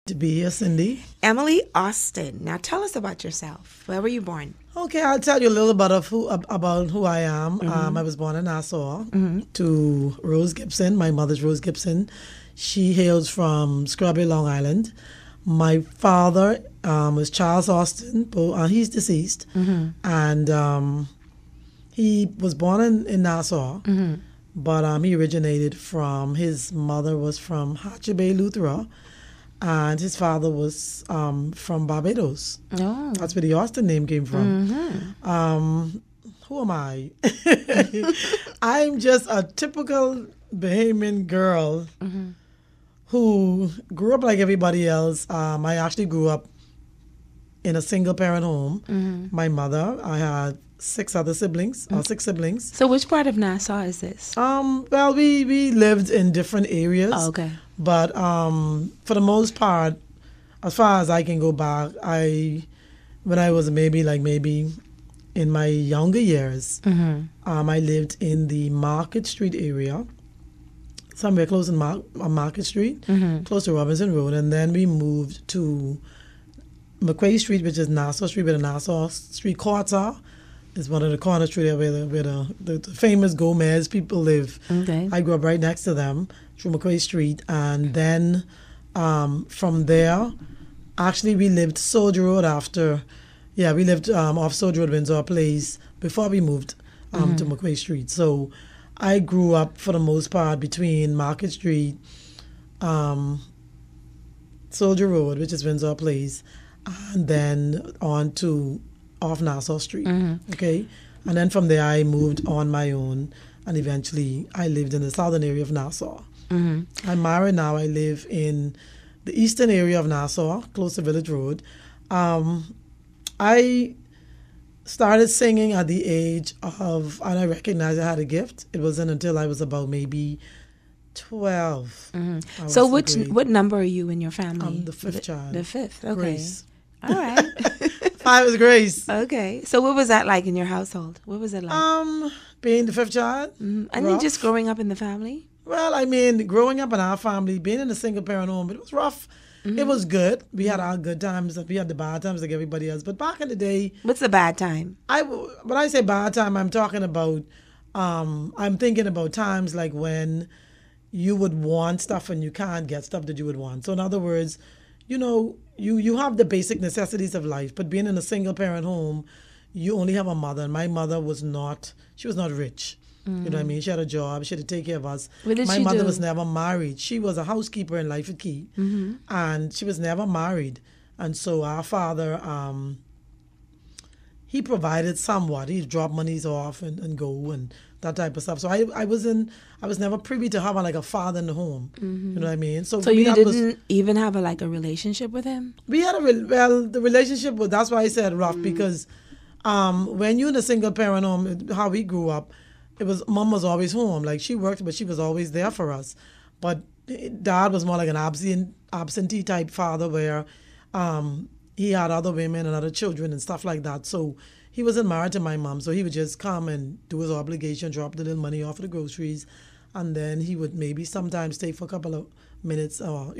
To be here, Cindy. Emily Austin. Now tell us about yourself. Where were you born? Okay, I'll tell you a little bit of about who I am. I was born in Nassau to Rose Gibson. My mother's Rose Gibson. She hails from Scrubby, Long Island. My father was Charles Austin. He's deceased. And he was born in Nassau. But he originated from, his mother was from Hatcher Bay, Lutheran. And his father was from Barbados. Oh. That's where the Austin name came from. Who am I? I'm just a typical Bahamian girl who grew up like everybody else. I actually grew up in a single-parent home. My mother, I had six siblings. So which part of Nassau is this? Well, we lived in different areas. Oh, okay. But for the most part, as far as I can go back, when I was maybe in my younger years, I lived in the Market Street area, somewhere close in Market Street, close to Robinson Road, and then we moved to McQuay Street, which is Nassau Street, where the Nassau Street courts are. It's one of the corner streets where the famous Gomez people live. Okay. I grew up right next to them through McQuay Street. And then from there, actually we lived Soldier Road we lived off Soldier Road, Windsor Place, before we moved to McQuay Street. So I grew up for the most part between Market Street, Soldier Road, which is Windsor Place, and then on to off Nassau Street, okay? And then from there, I moved on my own, and eventually I lived in the southern area of Nassau. I'm married now. I live in the eastern area of Nassau, close to Village Road. I started singing at the age of, and I recognized I had a gift. It wasn't until I was about maybe 12. So what number are you in your family? I'm the fifth child. The fifth, okay. Grace. All right. 5 is Grace. Okay. So what was that like in your household? What was it like? Being the fifth child. And then just growing up in the family? Well, I mean, growing up in our family, being in a single-parent home, it was rough. It was good. We had our good times. We had the bad times like everybody else. But back in the day... What's the bad time? When I say bad time, I'm talking about... I'm thinking about times like when you would want stuff and you can't get stuff that you would want. So in other words, you have the basic necessities of life, but being in a single-parent home, you only have a mother. And my mother was not rich. You know what I mean? She had a job. She had to take care of us. My mother was never married. She was a housekeeper in Life at Key, and she was never married. And so our father, he provided somewhat. He'd drop monies off and go and that type of stuff. So I was never privy to having like a father in the home. You know what I mean? So you didn't even have a relationship with him? We had the relationship was, that's why I said rough, because when you're in a single parent home, how we grew up, mom was always home. Like she worked, but she was always there for us. But dad was more like an absentee type father where he had other women and other children and stuff like that. So he wasn't married to my mom. So he would just come and do his obligation, drop the little money off of the groceries. And then he would maybe sometimes stay for a couple of minutes or,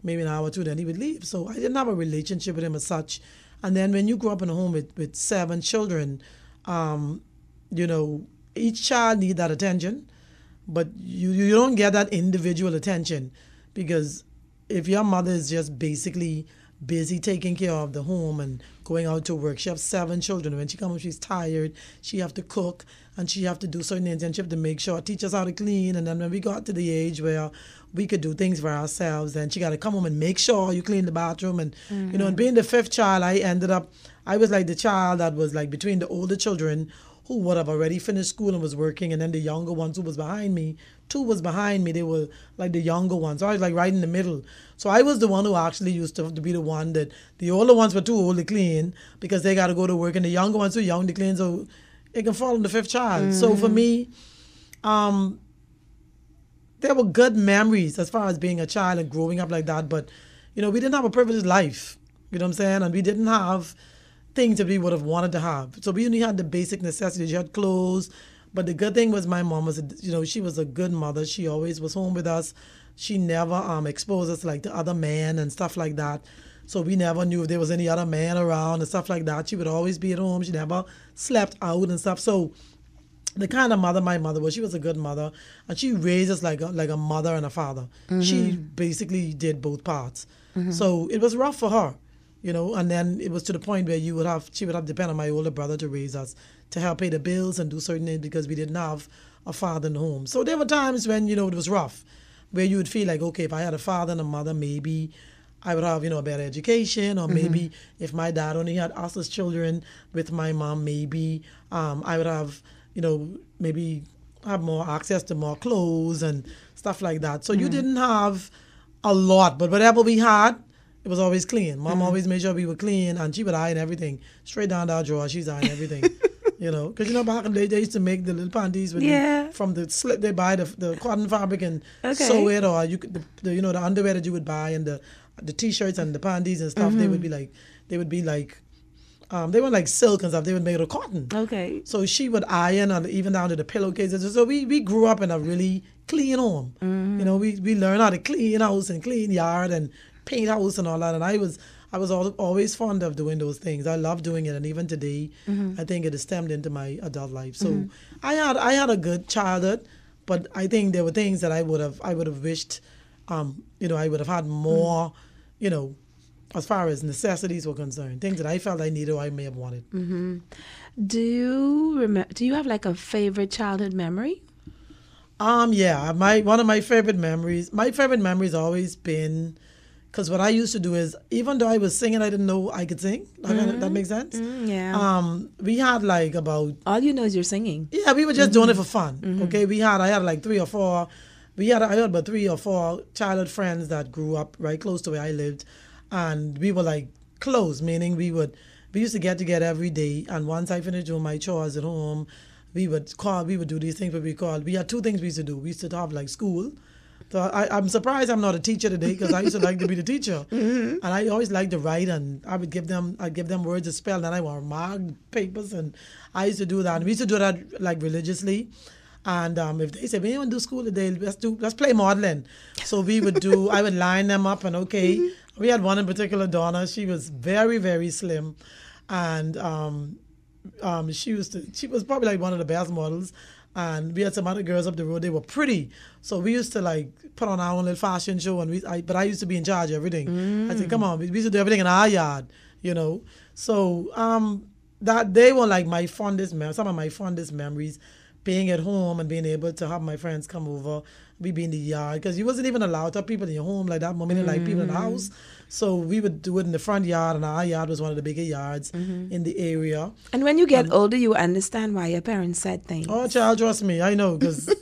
maybe an hour or two, then he would leave. So I didn't have a relationship with him as such. And then when you grow up in a home with 7 children, each child needs that attention, but you don't get that individual attention, because if your mother is just basically busy taking care of the home and going out to work, she has 7 children. When she comes home, she's tired. She have to cook and she have to do certain things, and she have to make sure, teach us how to clean. And then when we got to the age where we could do things for ourselves, then she got to come home and make sure you clean the bathroom. And, and being the 5th child, I was like the child that was like between the older children who would have already finished school and was working, and then the younger ones who was behind me. 2 was behind me. They were like the younger ones. So I was like right in the middle. So I was the one who actually used to be the one that the older ones were too old to clean because they got to go to work, and the younger ones too young to clean, so it can fall on the 5th child. So for me, there were good memories as far as being a child and growing up like that. But, we didn't have a privileged life. You know what I'm saying? And we didn't have things that we would have wanted to have. So we only had the basic necessities. You had clothes. But the good thing was my mom was, she was a good mother. She always was home with us. She never exposed us to like the other man and stuff like that. So we never knew if there was any other man around and stuff like that. She would always be at home. She never slept out and stuff. So the kind of mother my mother was, she was a good mother, and she raised us like a mother and a father. She basically did both parts. So it was rough for her, and then it was to the point where she would have to depend on my older brother to raise us, to help pay the bills and do certain things because we didn't have a father in the home. So there were times when, it was rough, where you would feel like, okay, if I had a father and a mother, maybe I would have, a better education, or maybe if my dad only had us as children with my mom, maybe I would have, maybe have more access to more clothes and stuff like that. So you didn't have a lot, but whatever we had, it was always clean. Mom always made sure we were clean, and she would iron everything. Straight down to our drawer, she's ironing everything. Because back in the day, they used to make the little panties from the slip. They buy the cotton fabric and sew it, or you could the underwear that you would buy and the t-shirts and the panties and stuff. They would be like they weren't like silk and stuff. They would make it of cotton. Okay. So she would iron, and even down to the pillowcases. So we grew up in a really clean home. We learned how to clean house and clean yard and paint house and all that. And I was always fond of doing those things. I love doing it, and even today, I think it has stemmed into my adult life. So I had a good childhood, but I think there were things that I would have wished, I would have had more, as far as necessities were concerned, things that I felt I needed or I may have wanted. Do you have like a favorite childhood memory? Yeah, one of my favorite memories. My favorite memory's always been, because what I used to do is, even though I was singing, I didn't know I could sing. That makes sense? Yeah. We had like about... All you know is you're singing. Yeah, we were just doing it for fun. Okay, I had like I had about 3 or 4 childhood friends that grew up right close to where I lived. And we were like close, meaning we used to get together every day. And once I finished doing my chores at home, we would do these things we had 2 things we used to do. We used to have like school. So I'm surprised I'm not a teacher today, because I used to like to be the teacher. And I always liked to write, and I'd give them words to spell, and then I would mark papers, and I used to do that. And we used to do that like religiously. And if they said, we don't do school today, let's play modeling. So we would I would line them up, and we had one in particular, Donna. She was very, very slim, and she was probably like one of the best models. And we had some other girls up the road. They were pretty, so we used to like put on our own little fashion show. And but I used to be in charge of everything. I said, come on, we used to do everything in our yard, So that they were like some of my fondest memories. Being at home and being able to have my friends come over, we be in the yard, because you wasn't even allowed to have people in your home like that. Moment like people in the house, so we would do it in the front yard, and our yard was one of the bigger yards in the area. And when you get older, you understand why your parents said things. Oh, child, trust me, I know, because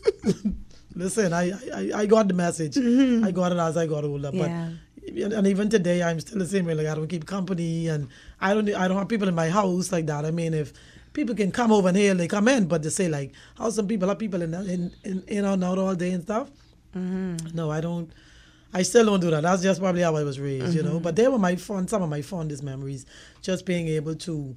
listen, I got the message. I got it as I got older, Yeah. But and even today, I'm still the same way. Like, I don't keep company, and I don't have people in my house like that. I mean, if people can come over and here, they come in, but to say like how some people have people in and out all day and stuff. No, I don't. I still don't do that. That's just probably how I was raised, But they were some of my fondest memories. Just being able to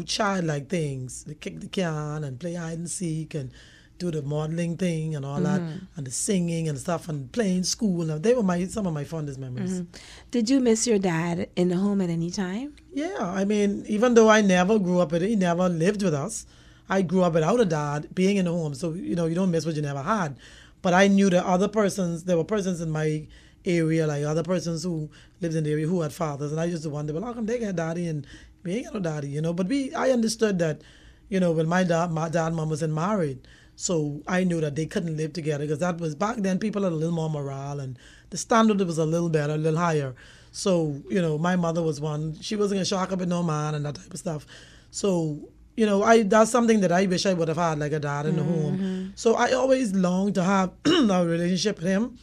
childlike things, to kick the can and play hide and seek and do the modeling thing and all that, and the singing and stuff, and playing school. They were some of my fondest memories. Did you miss your dad in the home at any time? Yeah, I mean, even though I never grew up he never lived with us. I grew up without a dad, being in the home. So, you don't miss what you never had. But I knew that there were persons in my area, like other persons who lived in the area who had fathers. And I used to wonder, well, how come they got daddy and we ain't got no daddy, But I understood that, when my dad and mom wasn't married. So I knew that they couldn't live together, because that was back then. People had a little more morale, and the standard was a little better, a little higher. So my mother was one. She wasn't gonna shock up with no man and that type of stuff. So that's something that I wish I would have had, like a dad in the home. So I always longed to have a relationship with him,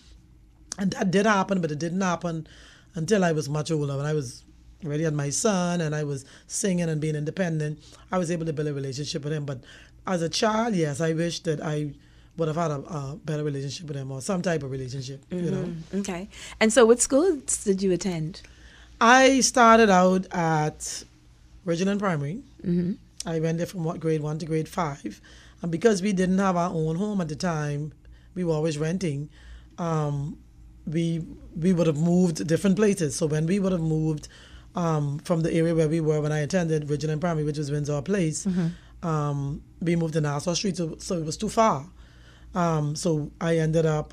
and that did happen, but it didn't happen until I was much older. When I was already had my son and I was singing and being independent, I was able to build a relationship with him. But as a child, yes, I wish that I would have had a better relationship with him, or some type of relationship, Okay. And so what schools did you attend? I started out at Ridgeland Primary. I went there from grade 1 to grade 5. And because we didn't have our own home at the time, we were always renting. We would have moved different places. So when we would have moved from the area where we were when I attended Vigilant Primary, which was Windsor Place, we moved to Nassau Street, so it was too far. So I ended up,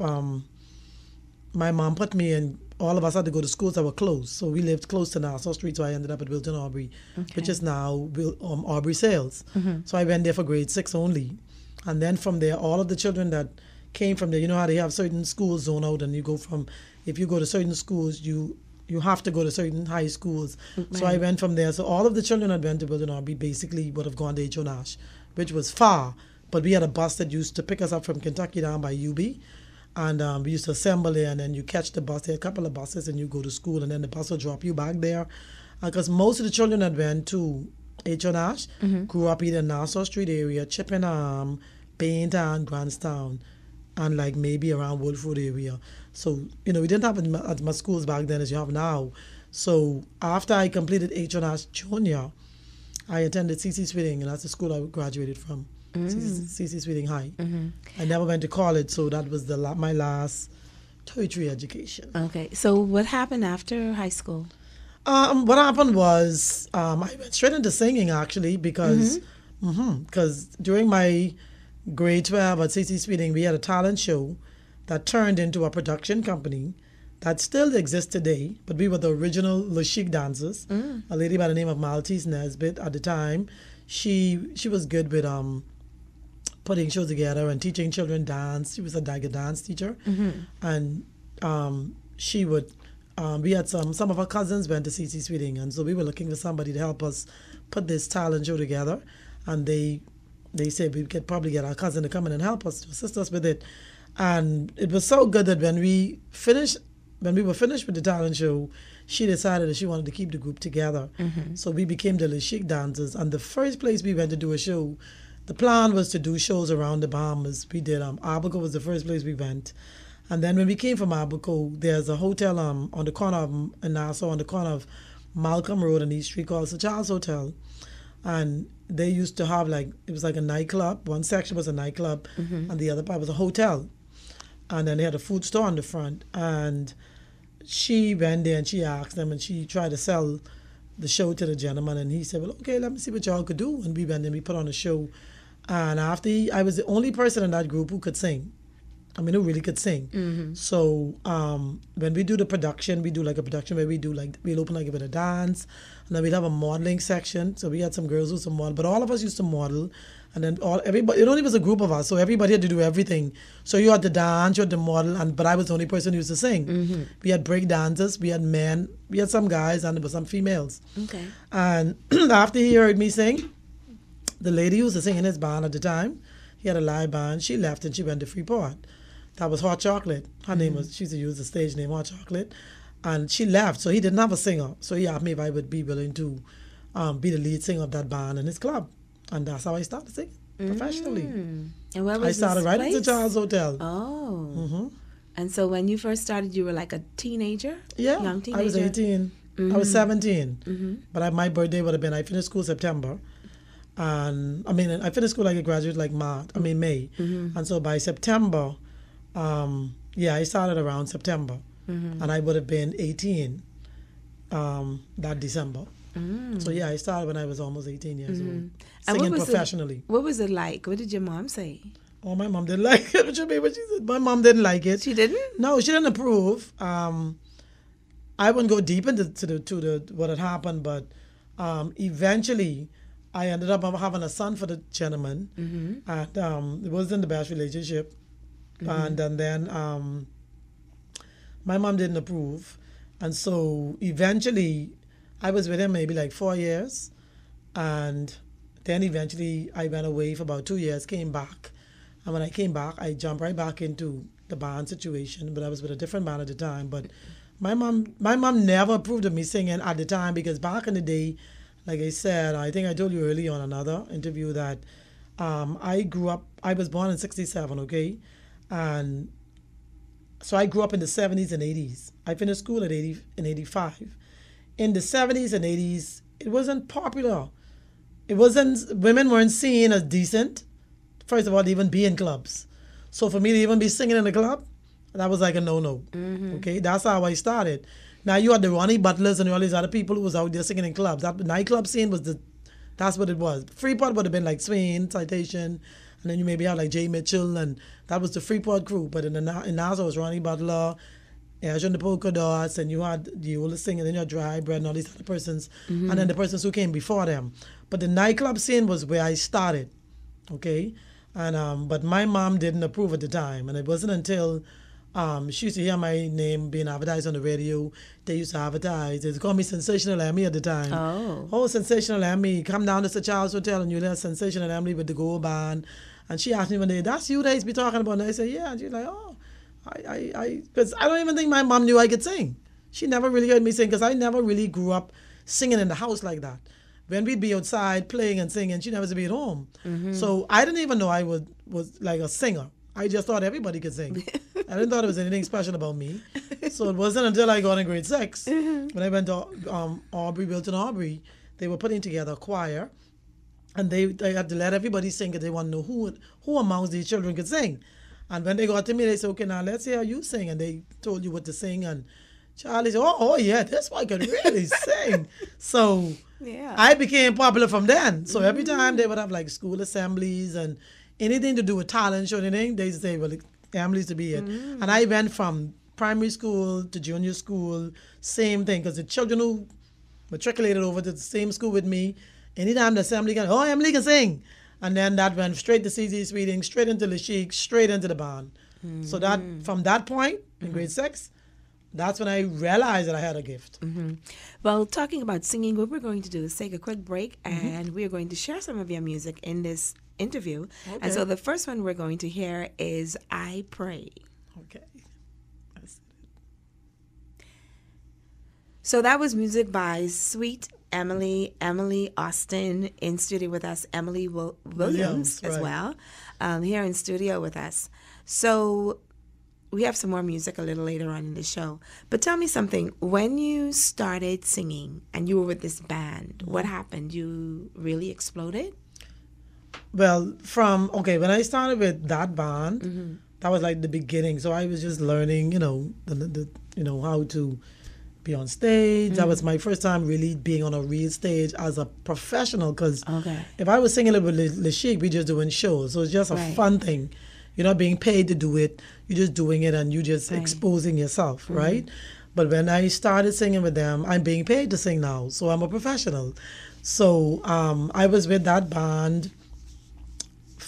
my mom put me in, all of us had to go to schools that were close. So we lived close to Nassau Street, so I ended up at Wilton Aubrey, which is now Aubrey Sales. So I went there for grade 6 only. And then from there, all of the children that came from there, you know how they have certain schools zone out, and you go from, if you go to certain schools, you have to go to certain high schools. Right. So I went from there. So all of the children that went to Wilton Aubrey basically would have gone to H.O. Nash, which was far. But we had a bus that used to pick us up from Kentucky down by UB. And we used to assemble there, and then you catch the bus. There are a couple of buses, and you go to school, and then the bus will drop you back there. Because most of the children that went to H.O. Nash grew up either in Nassau Street area, Chippenham, Paynton, Grantstown, and like maybe around Woodford area. So, you know, we didn't have as much schools back then as you have now. So after I completed H.O. Nash Junior, I attended C.C. Sweeting, and that's the school I graduated from. C.C. Sweeting High. I never went to college, so that was my last tertiary education. Okay, so what happened after high school? What happened was I went straight into singing, actually, because during my grade 12 at C.C. Sweeting, we had a talent show that turned into a production company that still exists today, but we were the original Le Chic dancers. A lady by the name of Maltese Nesbitt at the time, she was good with putting shows together and teaching children dance. She was a dance teacher. And she would, we had some of our cousins went to C.C. Sweeting, and so we were looking for somebody to help us put this talent show together. And they said we could probably get our cousin to come in and help us, to assist us with it. And it was so good that when we were finished with the talent show, she decided that she wanted to keep the group together. So we became the Le Chic dancers. And the first place we went to do a show, the plan was to do shows around the Bahamas. We did, Abaco was the first place we went. And then when we came from Abaco, there's a hotel on the corner of, in Nassau, on the corner of Malcolm Road and East Street called Sir Charles Hotel. And they used to have it was like a nightclub. One section was a nightclub, and the other part was a hotel. And then they had a food store on the front. And she went there and she asked them, and she tried to sell the show to the gentleman. And he said, well, okay, let me see what y'all could do. And we went and we put on a show. And after I was the only person in that group who could sing. I mean, who really could sing. So when we do the production, we do like a production where we'll open like a bit of dance, and then we'll have a modeling section. So we had some girls who used to model, but all of us used to model, and then everybody, it only was a group of us, so everybody had to do everything. So you had to dance, you had to model, but I was the only person who used to sing. We had break dancers, we had men, we had some guys, and there were some females. Okay. And after he heard me sing, the lady who was singing in his band at the time, he had a live band, she left and she went to Freeport. That was Hot Chocolate. Her name was, she used to use the stage name Hot Chocolate. And she left, so he didn't have a singer. So he asked me if I would be willing to be the lead singer of that band in his club. And that's how I started singing professionally. And where was I started right at the Charles Hotel. Oh. And so when you first started, you were like a teenager? Yeah, young teenager? I was 18. I was 17. But my birthday would have been, I finished school September. And I finished school like a graduate like May. And so by September, I started around September, and I would have been 18 that December. So I started when I was almost 18 years old, singing professionally. What was it like? What did your mom say? Oh, my mom didn't like it. What you mean? What she said? My mom didn't like it. She didn't? No, she didn't approve. I wouldn't go deep into what had happened, but eventually I ended up having a son for the gentleman, and it wasn't the best relationship. And then my mom didn't approve. And so eventually I was with him maybe like 4 years. And then eventually I went away for about 2 years, came back. And when I came back, I jumped right back into the band situation. But I was with a different band at the time. But my mom never approved of me singing at the time, because back in the day, like I said, I think I told you earlier on another interview that I was born in 67, okay? And so I grew up in the 70s and 80s. I finished school in 85. In the 70s and 80s, it wasn't popular. Women weren't seen as decent first of all, to even be in clubs. So for me to even be singing in a club, that was like a no-no. Okay, that's how I started. Now you had the Ronnie Butlers and all these other people who was out there singing in clubs. That nightclub scene was that's what it was. Freeport would have been like Swain, Citation, and then you maybe have like Jay Mitchell, and that was the Freeport crew. But in Nassau it was Ronnie Butler, Asian the Polka Dots, and you had the oldest singer, then you had Dry Bread and all these other persons, and then the persons who came before them. But the nightclub scene was where I started, okay? And but my mom didn't approve at the time, and it wasn't until she used to hear my name being advertised on the radio. They used to advertise. They called me Sensational Emmy at the time. Oh, Sensational Emmy, come down to Sir Charles Hotel and you'll hear Sensational Emmy with the Gold Band. And she asked me one day, that's you they be talking about? And I said, yeah. And she's like, oh, because I don't even think my mom knew I could sing. She never really heard me sing because I never really grew up singing in the house like that. When we'd be outside playing and singing, she never used to be at home. So I didn't even know I was like a singer. I just thought everybody could sing. I didn't thought it was anything special about me. So it wasn't until I got in grade 6 when I went to Wilton Aubrey, they were putting together a choir, and they had to let everybody sing because they want to know who amongst these children could sing. And when they got to me, they said, okay, now let's hear you sing. And they told you what to sing. And Charlie said, oh yeah, this one can really sing. So I became popular from then. So every time they would have like school assemblies and anything to do with talent show, anything, they say, well, Emily's to be it. And I went from primary school to junior school, same thing, because the children who matriculated over to the same school with me, anytime the assembly can, oh, Emily can sing. And then that went straight to CZ Sweeting, straight into the Chic, straight into the band. So that from that point, in grade 6, that's when I realized that I had a gift. Well, talking about singing, what we're going to do is take a quick break, and we're going to share some of your music in this interview. Okay. And so the first one we're going to hear is I Pray. Okay. So that was music by Sweet Emily Austin, in studio with us, Emily Williams as well, here in studio with us. So we have some more music a little later on in the show. But tell me something. When you started singing and you were with this band, what happened? You really exploded? Well, when I started with that band, that was like the beginning. So I was just learning, how to be on stage. That was my first time really being on a real stage as a professional. Because if I was singing it with Le Chic, we just doing shows. So it's just a fun thing. You're not being paid to do it. You're just doing it and you're just exposing yourself, right? But when I started singing with them, I'm being paid to sing now. So I'm a professional. So I was with that band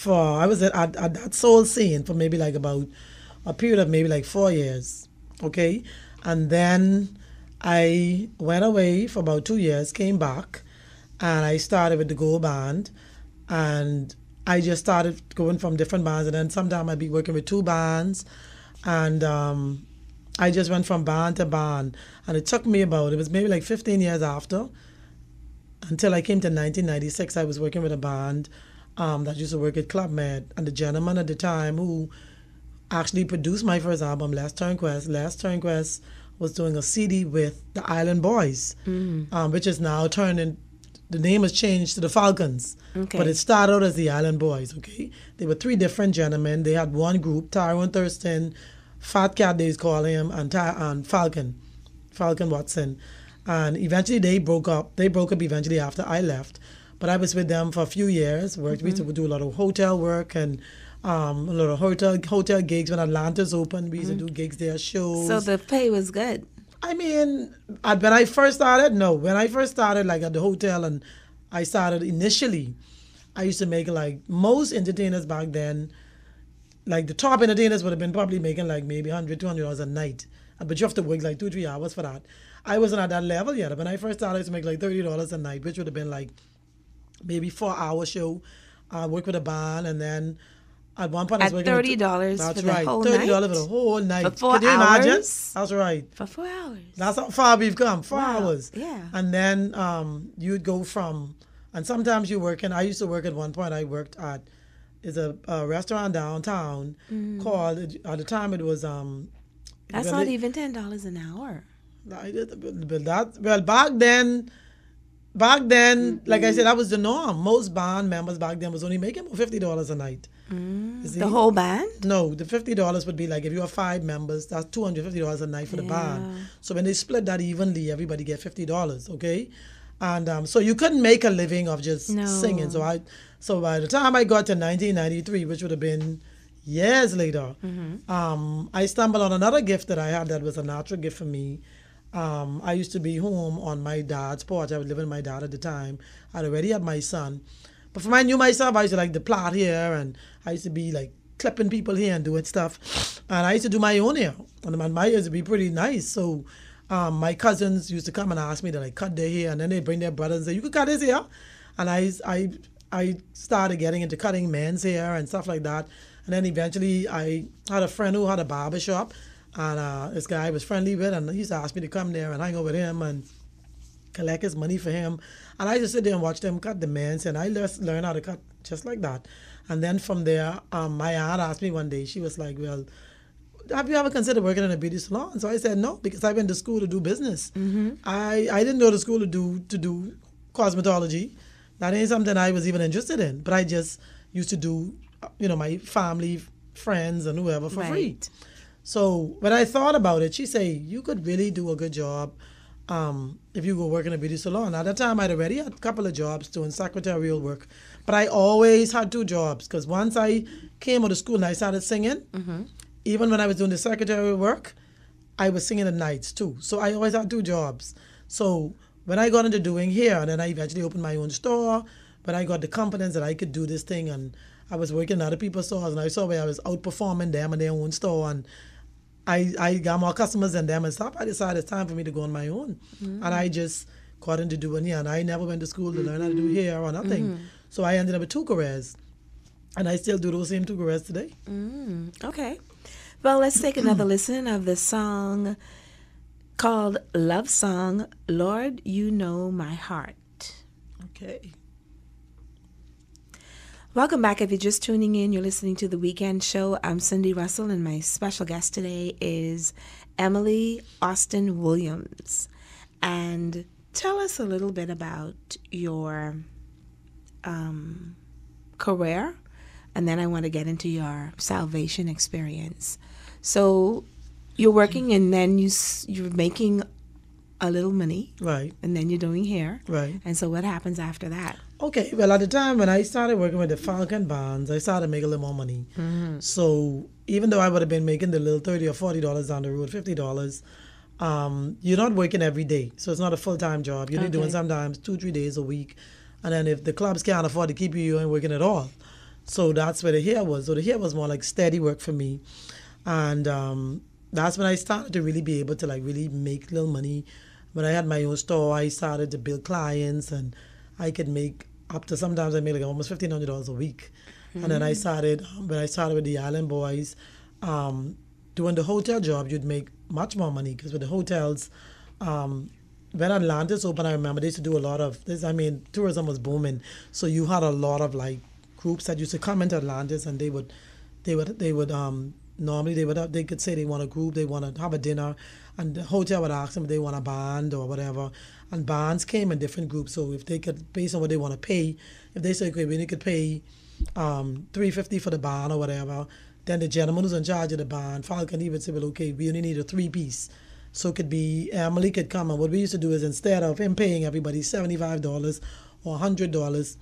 I was at that soul scene for maybe like about a period of maybe like 4 years, okay? And then I went away for about 2 years, came back, and I started with the Go Band, and I just started going from different bands, and then sometime I'd be working with 2 bands, and I just went from band to band, and it took me it was maybe like 15 years after, until I came to 1996, I was working with a band that used to work at Club Med, and the gentleman at the time who actually produced my first album, Les Turnquest was doing a CD with the Island Boys, which is now the name has changed to the Falcons, but it started out as the Island Boys, okay? They were 3 different gentlemen. They had one group, Tyrone Thurston, Fat Cat, they call him, and Falcon Watson. And eventually they broke up. They broke up eventually after I left. But I was with them for a few years. We used to do a lot of hotel work and a lot of hotel gigs. When Atlanta's open, we used to do gigs there, shows. So the pay was good? I mean, when I first started, no. When I first started, like at the hotel, and I started initially, I used to make like most entertainers back then, like the top entertainers would have been probably making like maybe $100, $200 a night. But you have to work like 2-3 hours for that. I wasn't at that level yet. When I first started, I used to make like $30 a night, which would have been like maybe 4-hour show. I worked with a band, and then at one point I was working $30 for the whole night? $30 for the whole night. For 4 hours? Can you imagine? That's right. For 4 hours. That's how far we've come. 4 Wow. hours. Yeah. And then you'd go from, and sometimes you're working. I used to work at one point. I worked at a restaurant downtown called, at the time it was That's not even $10 an hour. Well, back then back then, like I said, that was the norm. Most band members back then was only making about $50 a night. The whole band? No, the $50 would be like if you have 5 members, that's $250 a night for the band. So when they split that evenly, everybody get $50, okay? And so you couldn't make a living of just singing. So by the time I got to 1993, which would have been years later, I stumbled on another gift that I had that was a natural gift for me. I used to be home on my dad's porch. I was living with my dad at the time. I'd already had my son. But for I knew myself, I used to like the plait here, and I used to be like clipping people here and doing stuff. And I used to do my own hair. And my hair used to be pretty nice. So my cousins used to come and ask me to like cut their hair, and then they bring their brothers and say, you could cut his hair. And I started getting into cutting men's hair and stuff like that. And then eventually I had a friend who had a barber shop, and this guy I was friendly with, and he used to ask me to come there and hang out with him and collect his money for him. And I just sit there and watch them cut the men's, and I just learned how to cut just like that. And then from there, my aunt asked me one day, she was like, well, have you ever considered working in a beauty salon? So I said no, because I went to school to do business. I didn't go to school to do cosmetology. That ain't something I was even interested in. But I just used to do, my family, friends, and whoever for free. So when I thought about it, she said, you could really do a good job if you go work in a beauty salon. At that time, I'd already had a couple of jobs doing secretarial work. But I always had 2 jobs, because once I came out of school and I started singing, even when I was doing the secretarial work, I was singing at nights too. So I always had 2 jobs. So when I got into doing hair, and then I eventually opened my own store, but I got the confidence that I could do this thing, and I was working in other people's stores, and I saw where I was outperforming them in their own store, and I got more customers than them and stuff. I decided it's time for me to go on my own. And I just got into doing hair, and I never went to school to learn how to do hair or nothing. So I ended up with 2 careers, and I still do those same 2 careers today. Okay. Well, let's take another listen of the song called Love Song, Lord, You Know My Heart. Okay. Welcome back. If you're just tuning in, you're listening to The Weekend Show. I'm Cindy Russell, and my special guest today is Emily Austin Williams. And tell us a little bit about your career, and then I want to get into your salvation experience. So you're working, and then you're making a little money. Right. And then you're doing hair. Right. And so what happens after that? Okay, well, at the time when I started working with the Falcon bands, I started making a little more money. So even though I would have been making the little $30 or $40 down the road, $50, you're not working every day. So it's not a full-time job. You're doing sometimes 2-3 days a week. And then if the clubs can't afford to keep you, you ain't working at all. So that's where the hair was. So the hair was more like steady work for me. And that's when I started to really be able to like really make little money. When I had my own store, I started to build clients, and I could make up to, sometimes I made like almost $1,500 a week. And then I started, when I started with the Island Boys, doing the hotel job, you'd make much more money, because with the hotels, when Atlantis opened, I remember they used to do a lot of this. I mean, tourism was booming. So you had a lot of like groups that used to come into Atlantis, and they would normally they could say they want a group, they want to have a dinner, and the hotel would ask them if they want a band or whatever. And bands came in different groups, so if they could, based on what they want to pay, if they say, okay, we could pay $350 for the band or whatever, then the gentleman who's in charge of the band, Falcon, he would say, well, okay, we only need a 3-piece. So it could be, Emily could come, and what we used to do is, instead of him paying everybody $75 or $100,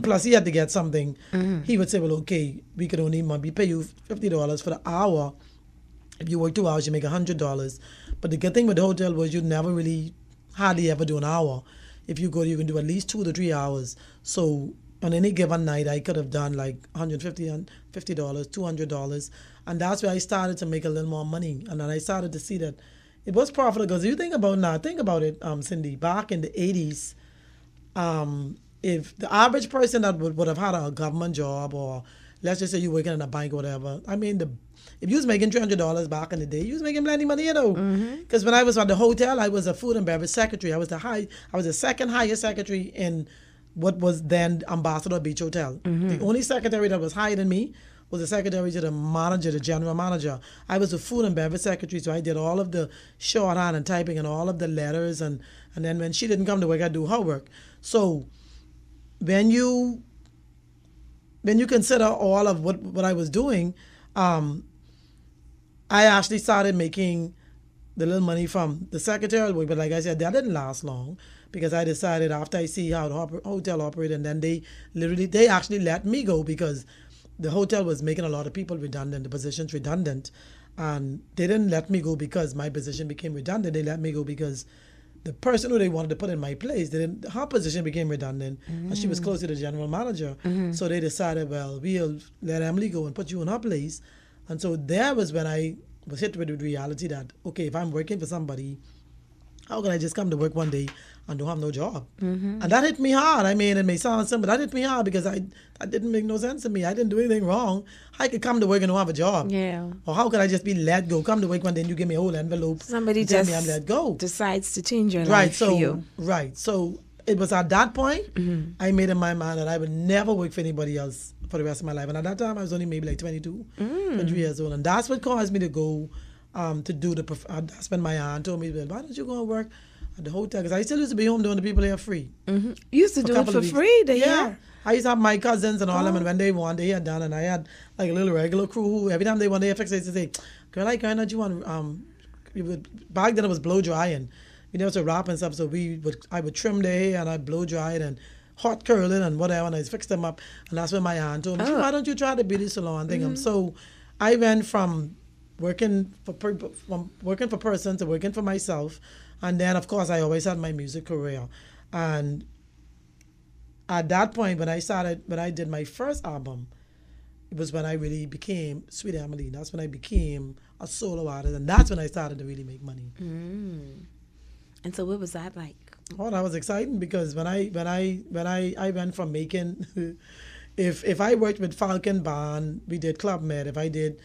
plus he had to get something, he would say, well, okay, we could only maybe pay you $50 for the hour. If you work 2 hours, you make $100. But the good thing with the hotel was you never really, hardly ever do an hour. If you go, you can do at least 2 to 3 hours. So on any given night, I could have done like $150, $200. And that's where I started to make a little more money. And then I started to see that it was profitable. Because if you think about it, Cindy, back in the 80s, if the average person that would have had a government job, or let's just say you're working in a bank or whatever, I mean, if you was making $300 back in the day, you was making plenty money, Because when I was at the hotel, I was a food and beverage secretary. I was the second highest secretary in what was then Ambassador Beach Hotel. The only secretary that was higher than me was the secretary to the manager, the general manager. I was the food and beverage secretary, so I did all of the shorthand and typing and all of the letters. And then when she didn't come to work, I'd do her work. So when you consider all of what I was doing, I actually started making the little money from the secretarial work. But like I said, that didn't last long because I decided after I see how the hotel operated, and then they actually let me go because the hotel was making a lot of people redundant, the positions redundant. And they didn't let me go because my position became redundant. They let me go because the person who they wanted to put in my place, her position became redundant, and she was close to the general manager. So they decided, well, we'll let Emily go and put you in her place. And so there was when I was hit with the reality that, okay, if I'm working for somebody, how can I just come to work one day and don't have no job? And that hit me hard. I mean, it may sound simple, but that hit me hard because that didn't make no sense to me. I didn't do anything wrong. I could come to work and don't have a job. Yeah. Or how could I just be let go? Come to work one day and you give me a whole envelope. Somebody tell just me I'm let go. decides to change your life for you. Right. So it was at that point I made in my mind that I would never work for anybody else for the rest of my life. And at that time I was only maybe like 22, 23 years old. And that's what caused me to go to do that's when my aunt told me, well, why don't you go and work at the hotel? Because I still used to be home doing the people here free. You used to do it for free? Yeah. I used to have my cousins and all them, and when they wanted, they had done, and I had like a little regular crew who every time they wanted to fix it, they used to say, girl, I can't, you want, back then it was blow drying. We never to wrap and stuff, so I would trim their hair and I'd blow dry it and hot curling and whatever, and I fixed them up. And that's when my aunt told me, why don't you try the beauty salon thing? So I went from working for persons to working for myself. And then, of course, I always had my music career. And at that point, when I did my first album, it was when I really became Sweet Emily. That's when I became a solo artist. And that's when I started to really make money. And so what was that like? Oh, that was exciting because when I went from making, if I worked with Falcon Band, we did Club Med. If I did,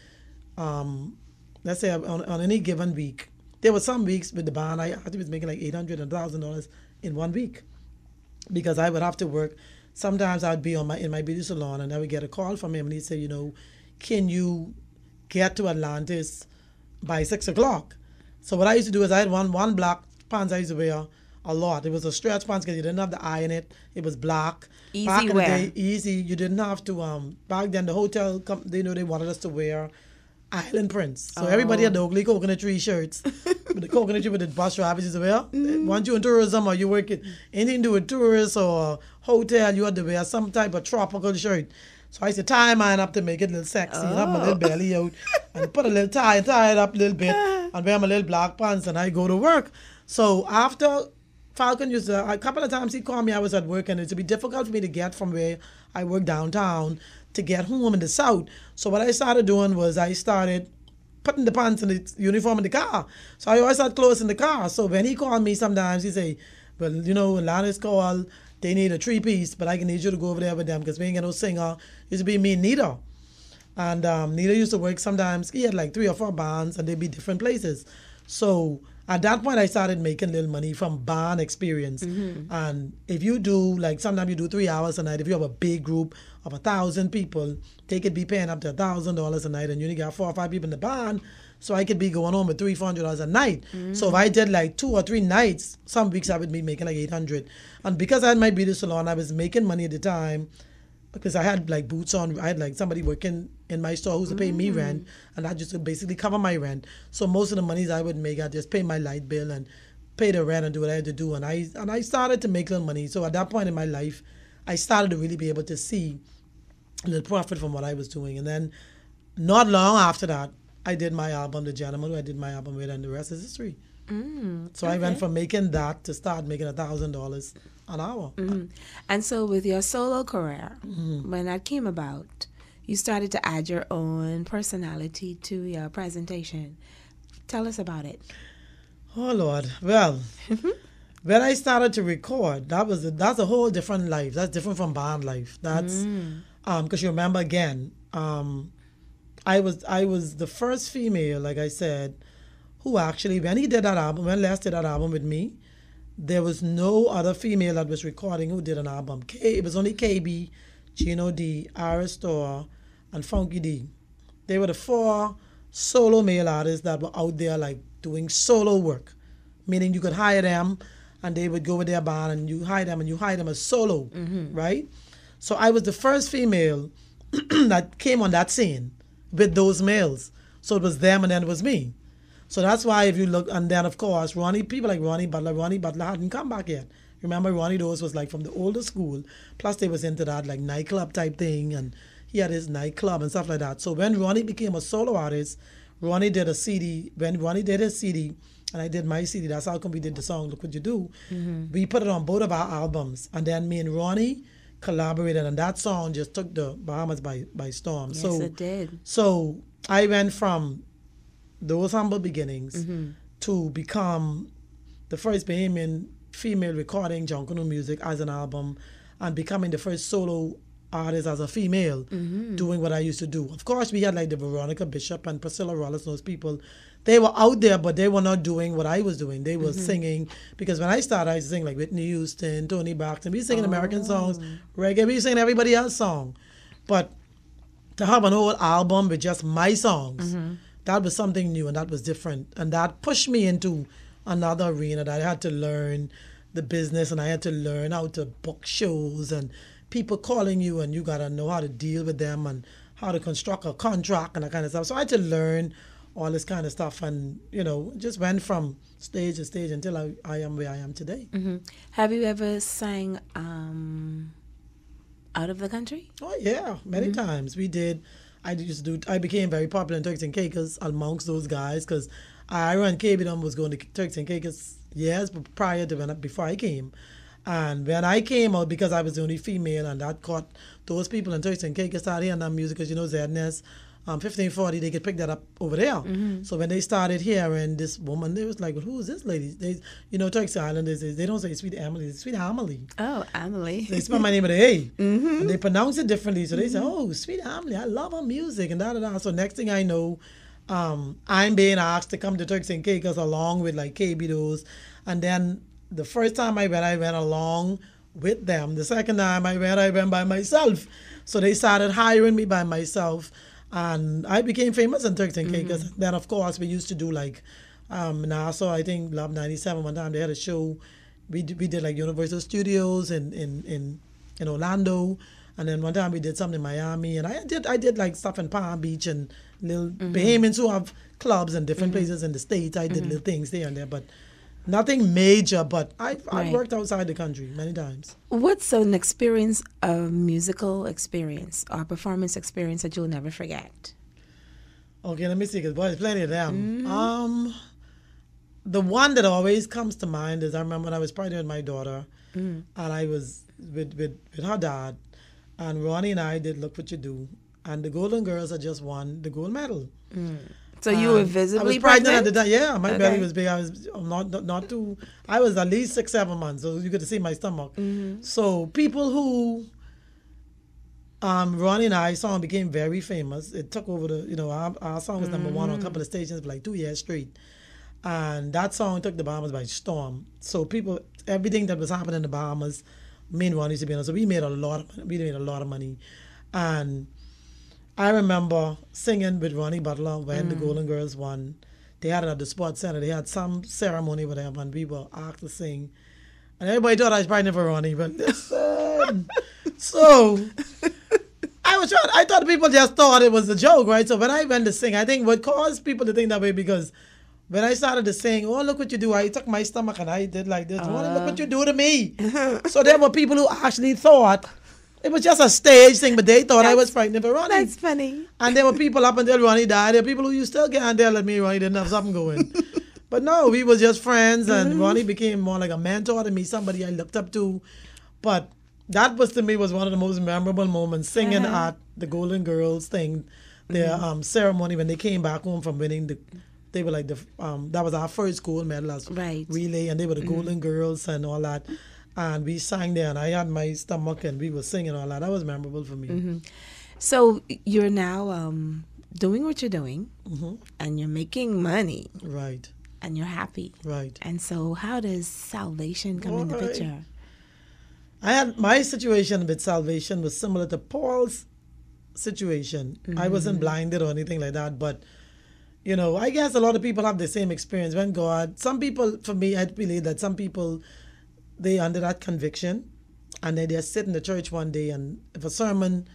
let's say on any given week, there were some weeks with the band I actually was making like $800 and $1,000 in 1 week because I would have to work. Sometimes I'd be in my beauty salon and I would get a call from him and he'd say, can you get to Atlantis by 6 o'clock? So what I used to do is I had one black pants I used to wear a lot. It was a stretch pants because you didn't have the eye in it. It was black. Easy back in wear. the day, easy. You didn't have to, back then the hotel, they wanted us to wear island prints. So everybody had the ugly coconut tree shirts. With the coconut tree with the bus drivers used to wear. Once you're in tourism or you work in anything to do with tourists or hotel, you had to wear some type of tropical shirt. So I used to tie mine up to make it a little sexy and have my little belly out and put a little tie it up a little bit and wear my little black pants and I go to work. So after Falcon used to, a couple of times he'd call me, I was at work and it would be difficult for me to get from where I work downtown to get home in the South. So what I started doing was I started putting the pants and the uniform in the car. So I always had clothes in the car. So when he called me sometimes, he'd say, well, Atlantis called, they need a 3-piece, but I can need you to go over there with them because we ain't got no singer. It used to be me and Nita. And Nita used to work sometimes, he had like 3 or 4 bands and they'd be different places. So at that point, I started making little money from band experience. And if you do, like sometimes you do 3 hours a night, if you have a big group of 1,000 people, they could be paying up to $1,000 a night and you only got 4 or 5 people in the band. So I could be going home with $300-$400 a night. So if I did like 2 or 3 nights, some weeks I would be making like $800. And because I had my beauty salon, I was making money at the time because I had like boots on. I had like somebody working in my store who's to pay me rent, and that just to basically cover my rent. So most of the monies I would make, I just pay my light bill and pay the rent and do what I had to do. And I started to make little money. So at that point in my life, I started to really be able to see a little profit from what I was doing. And then not long after that, I did my album, The Gentleman, who I did my album with, and the rest is history. So I went from making that to start making $1,000 an hour. And so with your solo career, when that came about, you started to add your own personality to your presentation. Tell us about it. Oh, Lord. Well, when I started to record, that's a whole different life. That's different from band life. That's because you remember again, I was the first female, like I said, who actually, when Les did that album with me, there was no other female that was recording who did an album. It was only KB, Gino D, Iris Storr, and Funky D. They were the 4 solo male artists that were out there like doing solo work, meaning you could hire them and they would go with their band and you hire them as solo, right? So I was the first female that came on that scene with those males. So it was them and then it was me. So that's why if you look, and then of course people like Ronnie Butler hadn't come back yet. Remember, Ronnie Dose was like from the older school, plus they was into that like nightclub type thing, and he had his nightclub and stuff like that. So when Ronnie became a solo artist, Ronnie did a CD. When Ronnie did his CD, and I did my CD, that's how come we did the song Look What You Do. We put it on both of our albums, and then me and Ronnie collaborated, and that song just took the Bahamas by storm. Yes, it did. So I went from those humble beginnings to become the first Bahamian female recording Junkanoo music as an album, and becoming the first solo artist as a female doing what I used to do. Of course, we had like the Veronica Bishop and Priscilla Rollins, those people. They were out there, but they were not doing what I was doing. They were singing, because when I started, I used to sing like Whitney Houston, Tony Braxton. We were singing American songs, reggae. We were singing everybody else's song. But to have an whole album with just my songs, that was something new and that was different. And that pushed me into another arena that I had to learn the business, and I had to learn how to book shows and people calling you, and you got to know how to deal with them and how to construct a contract and that kind of stuff. So I had to learn all this kind of stuff, and, you know, just went from stage to stage until I am where I am today. Have you ever sang out of the country? Oh, yeah, many times. We did. I became very popular in Turks and Caicos amongst those guys, because I ran KB was going to Turks and Caicos years prior to before I came. And when I came out, because I was the only female, and that caught those people in Turks and Caicos started hearing that music, because, you know, ZNS, 1540, they could pick that up over there. So when they started hearing this woman, they was like, well, who is this lady? They, you know, Turks Islanders, they don't say Sweet Emily, it's Sweet Amelie. Oh, Amelie. They spell my name with an A. And they pronounce it differently. So they say, oh, Sweet Amelie, I love her music, and da-da-da. So next thing I know, I'm being asked to come to Turks and Caicos along with like KB Dos. And then the first time I went along with them. The second time I went by myself. So they started hiring me by myself. And I became famous in Turks and Caicos. Then, of course, we used to do like Nassau, I think, Love 97. One time they had a show. We did like Universal Studios in Orlando. And then one time we did something in Miami. And I did like stuff in Palm Beach and little Bahamians who have clubs in different places in the States. I did little things there and there. But nothing major, but I've worked outside the country many times. What's an experience, a musical experience or performance experience that you'll never forget? Okay, let me see, because there's plenty of them. The one that always comes to mind is I remember when I was pregnant with my daughter, and I was with her dad, and Ronnie and I did Look What You Do, and the Golden Girls had just won the gold medal. So you were visibly I was pregnant at the time. Yeah, my belly was big. I was not too. I was at least 6-7 months, so you could see my stomach. So people who, Ronnie and I song became very famous. It took over our song was number one on a couple of stations for like 2 years straight, and that song took the Bahamas by storm. So everything that was happening in the Bahamas, me and Ronnie used to be on. So we made a lot of money, and I remember singing with Ronnie Butler when the Golden Girls won. They had it at the Sports Center. They had some ceremony with them, and we were asked to sing. And everybody thought I was pregnant for Ronnie, but listen. So I thought people just thought it was a joke, right? So when I went to sing, I think what caused people to think that way, because when I started to sing, oh, look what you do, I took my stomach and I did like this. Oh, look what you do to me. So there were people who actually thought it was just a stage thing, but they thought I was pregnant for Ronnie. That's funny. And there were people up until Ronnie died. There were people who you still can't tell at me Ronnie didn't have something going. But no, we were just friends, and Ronnie became more like a mentor to me, somebody I looked up to. But that was, to me, was one of the most memorable moments, singing at the Golden Girls thing, their ceremony when they came back home from winning they were like that was our first gold medal as relay, and they were the Golden Girls and all that. And we sang there, and I had my stomach, and we were singing all that. That was memorable for me. So you're now doing what you're doing, and you're making money. Right. And you're happy. Right. And so how does salvation come in the picture? My situation with salvation was similar to Paul's situation. I wasn't blinded or anything like that, but you know, I guess a lot of people have the same experience when God. Some people, for me, I believe that some people they under that conviction, and then they sit in the church one day, and if a sermon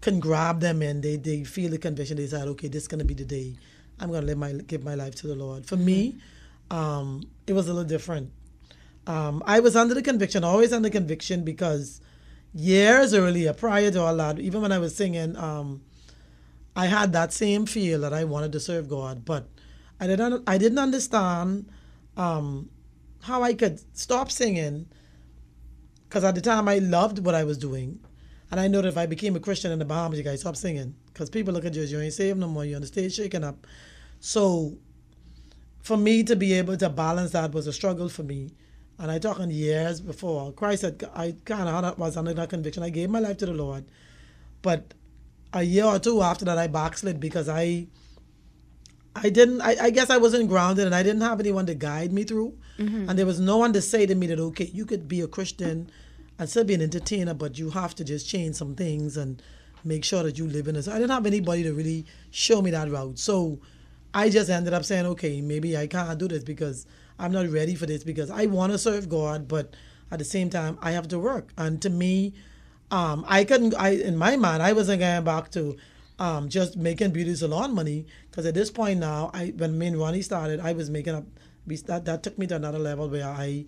can grab them and they feel the conviction, they decide, okay, this is gonna be the day I'm gonna give my life to the Lord. For me, it was a little different. I was under the conviction, always under conviction, because years earlier, prior to all that, even when I was singing, I had that same feel that I wanted to serve God, but I didn't understand how I could stop singing, because at the time I loved what I was doing, and I know that if I became a Christian in the Bahamas, you guys stop singing, because people look at you ain't saved no more, you're on the stage shaking up. So for me to be able to balance that was a struggle for me. And I talking years before Christ had, I kind of was under that conviction. I gave my life to the Lord, but a year or two after that, I backslid because I guess I wasn't grounded, and I didn't have anyone to guide me through, and there was no one to say to me that, okay, you could be a Christian and still be an entertainer, but you have to just change some things and make sure that you live in this. I didn't have anybody to really show me that route, so I just ended up saying, okay, maybe I can't do this because I'm not ready for this, because I want to serve God, but at the same time, I have to work. And to me, in my mind, I wasn't going back to just making beauty salon money, because at this point now, when me and Ronnie started, I was making up, that took me to another level where and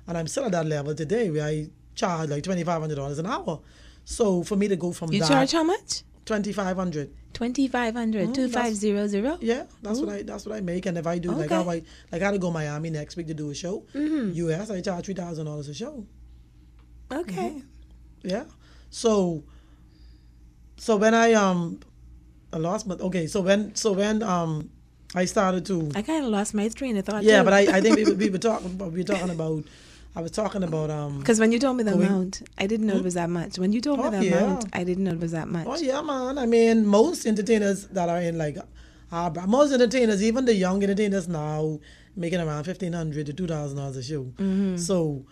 I'm still at that level today, where I charge like $2,500 an hour. So for me to go from you charge how much? $2,500. 2,500, 2,500. Yeah, that's what I make. And if I do like I gotta go Miami next week to do a show. US, I charge $3,000 a show. Okay. Yeah. So when I lost my so when I started to, I kind of lost my train of thought. Yeah, too. but I think we were talking about. I was talking about because when you told me the amount, I didn't know it was that much. When you told me the amount, I didn't know it was that much. Oh yeah, man. I mean, most entertainers that are in like most entertainers, even the young entertainers now, making around $1,500 to $2,000 a show. So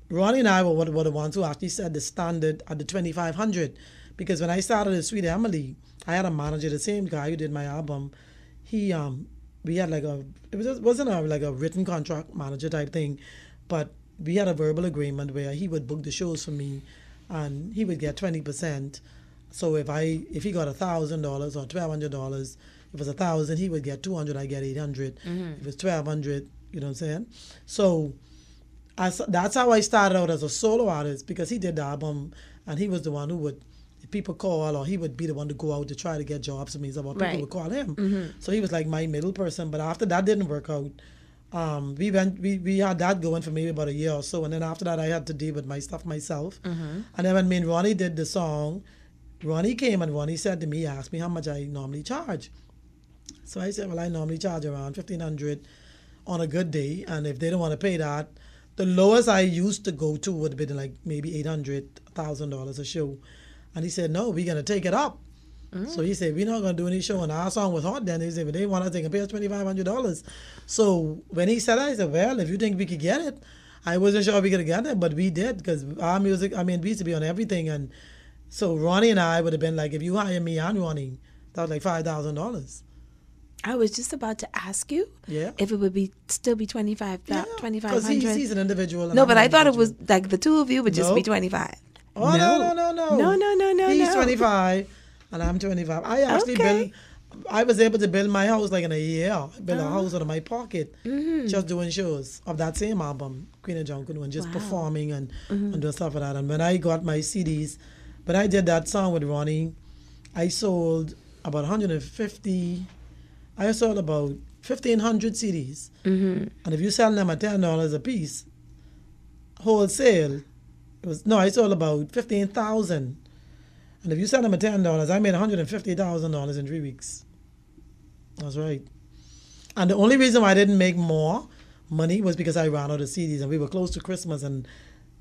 Ronnie and I were the ones who actually set the standard at the $2,500, because when I started at Sweet Emily, I had a manager, the same guy who did my album. We had like wasn't like a written contract manager type thing, but we had a verbal agreement where he would book the shows for me, and he would get 20%. So if he got $1,000 or $1,200, if it was $1,000, he would get $200. I get $800. If it was $1,200, you know what I'm saying? So that's how I started out as a solo artist, because he did the album, and he was the one who would, if people call, or he would be the one to go out to try to get jobs for me. So people would call him. So he was like my middle person. But after that didn't work out, we had that going for maybe about a year or so, and then after that I had to deal with my stuff myself. And then when me and Ronnie did the song, Ronnie came and Ronnie said to me, he asked me how much I normally charge. So I said, well, I normally charge around $1,500 on a good day, and if they don't want to pay that, the lowest I used to go to would have been like maybe $800, $1,000 a show. And he said, no, we're gonna take it up. So he said, we're not going to do any show, and our song was hot then. He said, but they want us to pay us $2,500. So when he said that, I said, well, if you think we could get it, I wasn't sure we could get it, but we did, because our music, I mean, we used to be on everything. And so Ronnie and I would have been like, if you hire me and Ronnie, that was like $5,000. I was just about to ask you if it would still be $2,500. Because he's an individual. No, but I thought it was like the two of you would just be $25,000. Oh, no. He's 25. And I'm 25. I actually I was able to build my house like in a year. I built a house out of my pocket, just doing shows of that same album, Queen of Junkanoo, and just performing and doing stuff like that. And when I got my CDs, when I did that song with Ronnie, I sold about 150. I sold about 1,500 CDs. And if you sell them at $10 a piece, wholesale, I sold about 15,000. And if you sell them at $10, I made $150,000 in 3 weeks. That's right. And the only reason why I didn't make more money was because I ran out of CDs, and we were close to Christmas. And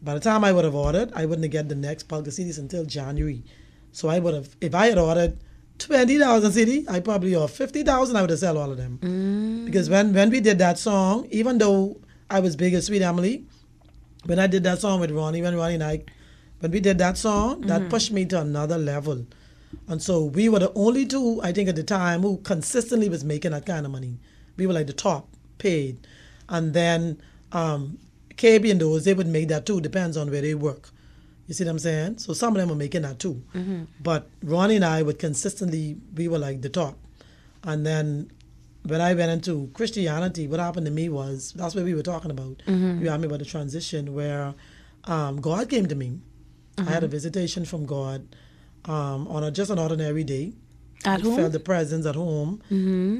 by the time I would have ordered, I wouldn't get the next bulk of CDs until January. So I would have, if I had ordered 20,000 CD, I probably, or 50,000, I would have sold all of them. Because when we did that song, even though I was big as Sweet Emily, when I did that song with Ronnie, when Ronnie and I when we did that song, that pushed me to another level. And so we were the only two, I think, at the time who consistently was making that kind of money. We were like the top paid. And then KB and those, they would make that too, depends on where they work. You see what I'm saying? So some of them were making that too. But Ronnie and I would consistently, we were like the top. And then when I went into Christianity, what happened to me was, that's what we were talking about. You asked me about the transition where God came to me. I had a visitation from God on just an ordinary day. At home? I felt the presence at home.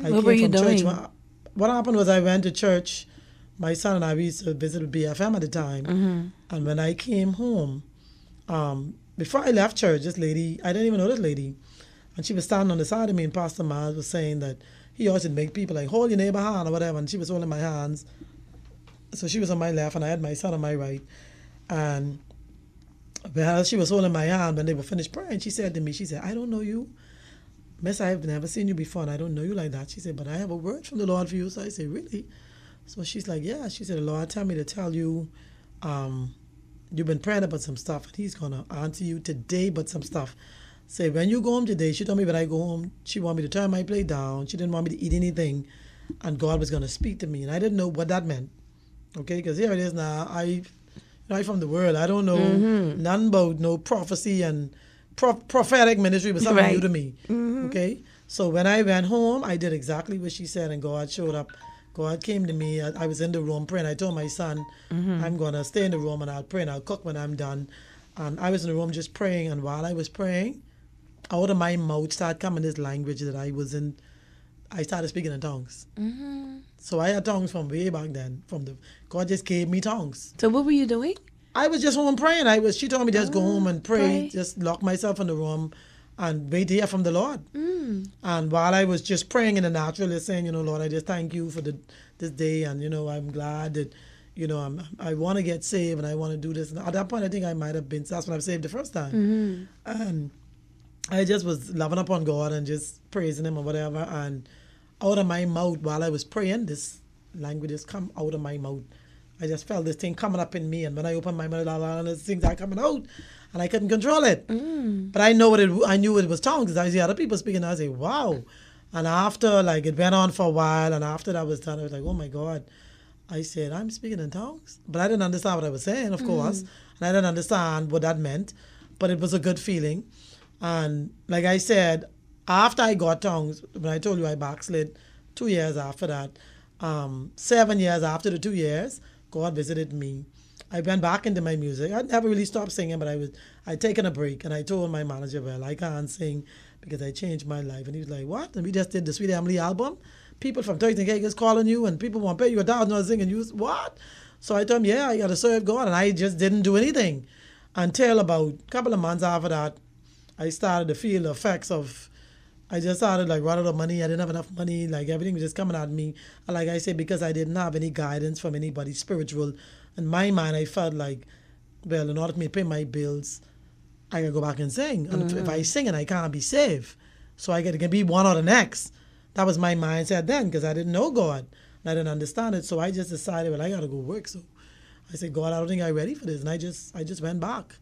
What were you doing? Church. What happened was I went to church. My son and I, we used to visit with BFM at the time. And when I came home, before I left church, this lady, I didn't even know this lady, and she was standing on the side of me, and Pastor Miles was saying that he always make people like, hold your neighbor hand or whatever, and she was holding my hands. So she was on my left, and I had my son on my right. And while she was holding my hand, when they were finished praying, she said to me, she said, I don't know you. Miss, I have never seen you before, and I don't know you like that. She said, but I have a word from the Lord for you. So I said, really? So she's like, yeah. She said, the Lord told me to tell you, you've been praying about some stuff, and he's going to answer you today about some stuff. Say, when you go home today, she told me when I go home, she wanted me to turn my plate down. She didn't want me to eat anything, and God was going to speak to me. And I didn't know what that meant, okay? Because here it is now. I'm from the world. I don't know nothing about no prophecy and prophetic ministry, but something new to me, okay? So when I went home, I did exactly what she said, and God showed up. God came to me. I was in the room praying. I told my son, I'm going to stay in the room and I'll pray and I'll cook when I'm done. And I was in the room just praying. And while I was praying, out of my mouth started coming this language that I was in. I started speaking in tongues. So I had tongues from way back then. God just gave me tongues. So what were you doing? I was just home praying. She told me just go home and pray. Just lock myself in the room and wait to hear from the Lord. And while I was just praying in the natural, just saying, Lord, I just thank you for this day, and I'm glad that, I want to get saved and I want to do this. And at that point, I think I might have been. That's when I was saved the first time, and I just was loving upon God and just praising Him or whatever. And out of my mouth, while I was praying, this language just come out of my mouth. I just felt this thing coming up in me, and when I opened my mouth, and these things are coming out, and I couldn't control it. But I knew it was tongues, because I see other people speaking, and I say, wow. And after, it went on for a while, and after that was done, I was like, oh my God. I said, I'm speaking in tongues? But I didn't understand what I was saying, of course, and I didn't understand what that meant, but it was a good feeling. And like I said, after I got tongues, when I told you I backslid 2 years after that, 7 years after the 2 years, God visited me. I went back into my music. I never really stopped singing, but I'd taken a break, and I told my manager, well, I can't sing because I changed my life. And he was like, what? And we just did the Sweet Emily album. People from Turks and Caicos calling you, and people want to pay you $1,000 singing. You what? So I told him, yeah, I got to serve God, and I just didn't do anything until about a couple of months after that. I started to feel the effects of. I just started running out of money. I didn't have enough money. Everything was just coming at me. And like I said, because I didn't have any guidance from anybody spiritual, in my mind, I felt like, well, in order for me to pay my bills, I gotta go back and sing. And if I sing and I can't be saved, so I gotta be one or the next. That was my mindset then, because I didn't know God and I didn't understand it. So I just decided, well, I gotta go work. So I said, God, I don't think I'm ready for this, and I just went back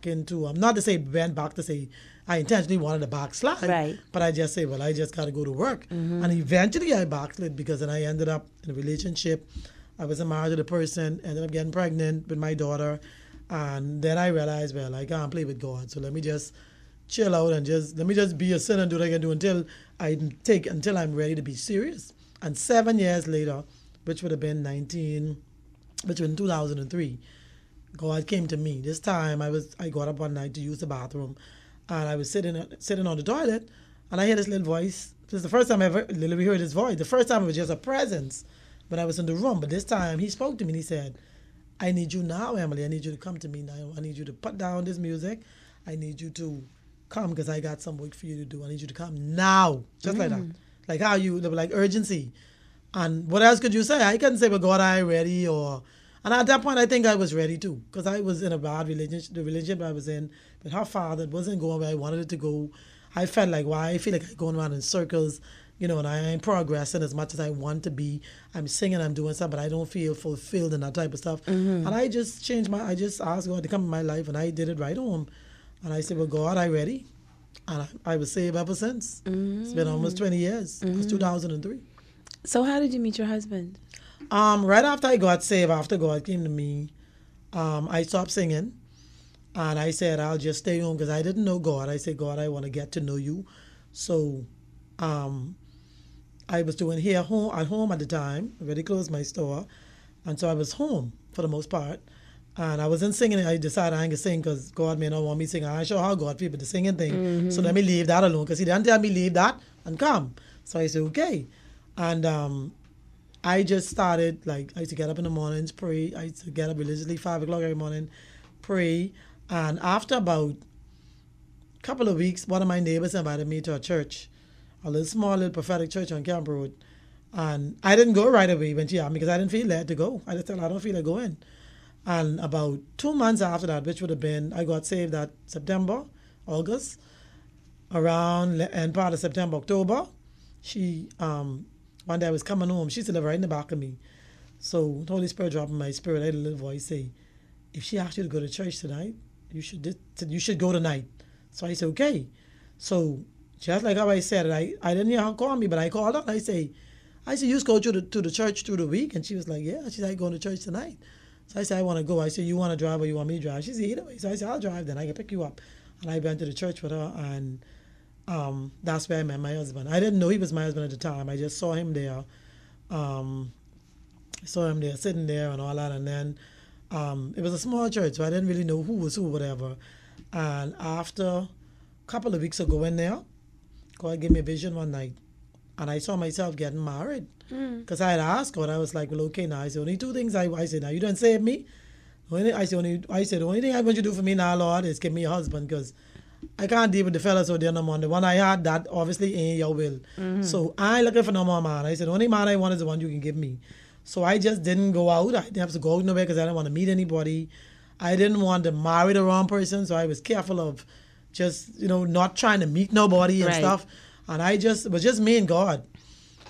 into. Not to say went back to say. I intentionally wanted to backslide, right. But I just say, well, I just got to go to work. And eventually I backslid because then I ended up in a relationship. I wasn't married to the person, ended up getting pregnant with my daughter. And then I realized, well, I can't play with God. So let me just chill out and let me just be a sinner and do what I can do until I'm ready to be serious. And 7 years later, which would have been 2003, God came to me. This time I got up one night to use the bathroom. And I was sitting on the toilet, and I heard this little voice. This is the first time I ever literally heard his voice. The first time it was just a presence when I was in the room. But this time he spoke to me and he said, I need you now, Emily. I need you to come to me now. I need you to put down this music. I need you to come because I got some work for you to do. I need you to come now. Just like that. Like how you, like urgency. And what else could you say? I couldn't say, well, God, I ready or... And at that point, I think I was ready too, because I was in a bad relationship. The relationship I was in with her father, it wasn't going where I wanted it to go. I felt like, why? I feel like I'm going around in circles. you know, and I ain't progressing as much as I want to be. I'm singing, I'm doing stuff, but I don't feel fulfilled in that type of stuff. And I just I just asked God to come in my life, and I did it right home. And I said, well, God, I ready. And I was saved ever since. It's been almost 20 years. It's 2003. So how did you meet your husband? Right after I got saved, after God came to me, I stopped singing. And I said, I'll just stay home because I didn't know God. I said, God, I want to get to know you. So I was doing hair at home at the time. I already closed my store. And so I was home for the most part. And I wasn't singing. I decided I ain't going to sing because God may not want me singing. I ain't sure how God feel with the singing thing. So let me leave that alone because he didn't tell me leave that and come. So I said, okay. And I just started, like, I used to get up in the mornings, pray. I used to get up religiously 5 o'clock every morning, pray. And after about a couple of weeks, one of my neighbors invited me to a church, a little prophetic church on Camp Road. And I didn't go right away when she asked me because I didn't feel led to go. I just said, I don't feel like going. And about 2 months after that, which would have been, I got saved that September, August, around the end part of September, October. She, one day I was coming home, she used to live right in the back of me. So the Holy Spirit dropped in my spirit, I had a little voice say, if she asked you to go to church tonight, you should go tonight. So I said, okay. So just like how I said it, I didn't hear her call me, but I called her and I said, you just go to the church through the week? And she was like, yeah. She said, I'm going to church tonight. So I said, I want to go. I said, you want to drive or you want me to drive? She said, either way. So I said, I'll drive then. I can pick you up. And I went to the church with her, and that's where I met my husband. I didn't know he was my husband at the time. I just saw him there. Sitting there and all that. And then it was a small church, so I didn't really know who was who, whatever. And after a couple of weeks of going there, God gave me a vision one night. And I saw myself getting married. Because I had asked God, I was like, well, okay, now. I said, only two things. I said, now, you don't save me. I said, the only thing I want you to do for me now, Lord, is give me a husband. Because I can't deal with the fellas out there no more. The one I had, that obviously ain't your will. So I ain't looking for no more man. I said, the only man I want is the one you can give me. So I just didn't go out. I didn't have to go out nowhere because I didn't want to meet anybody. I didn't want to marry the wrong person. So I was careful of just, not trying to meet nobody and stuff. And it was just me and God.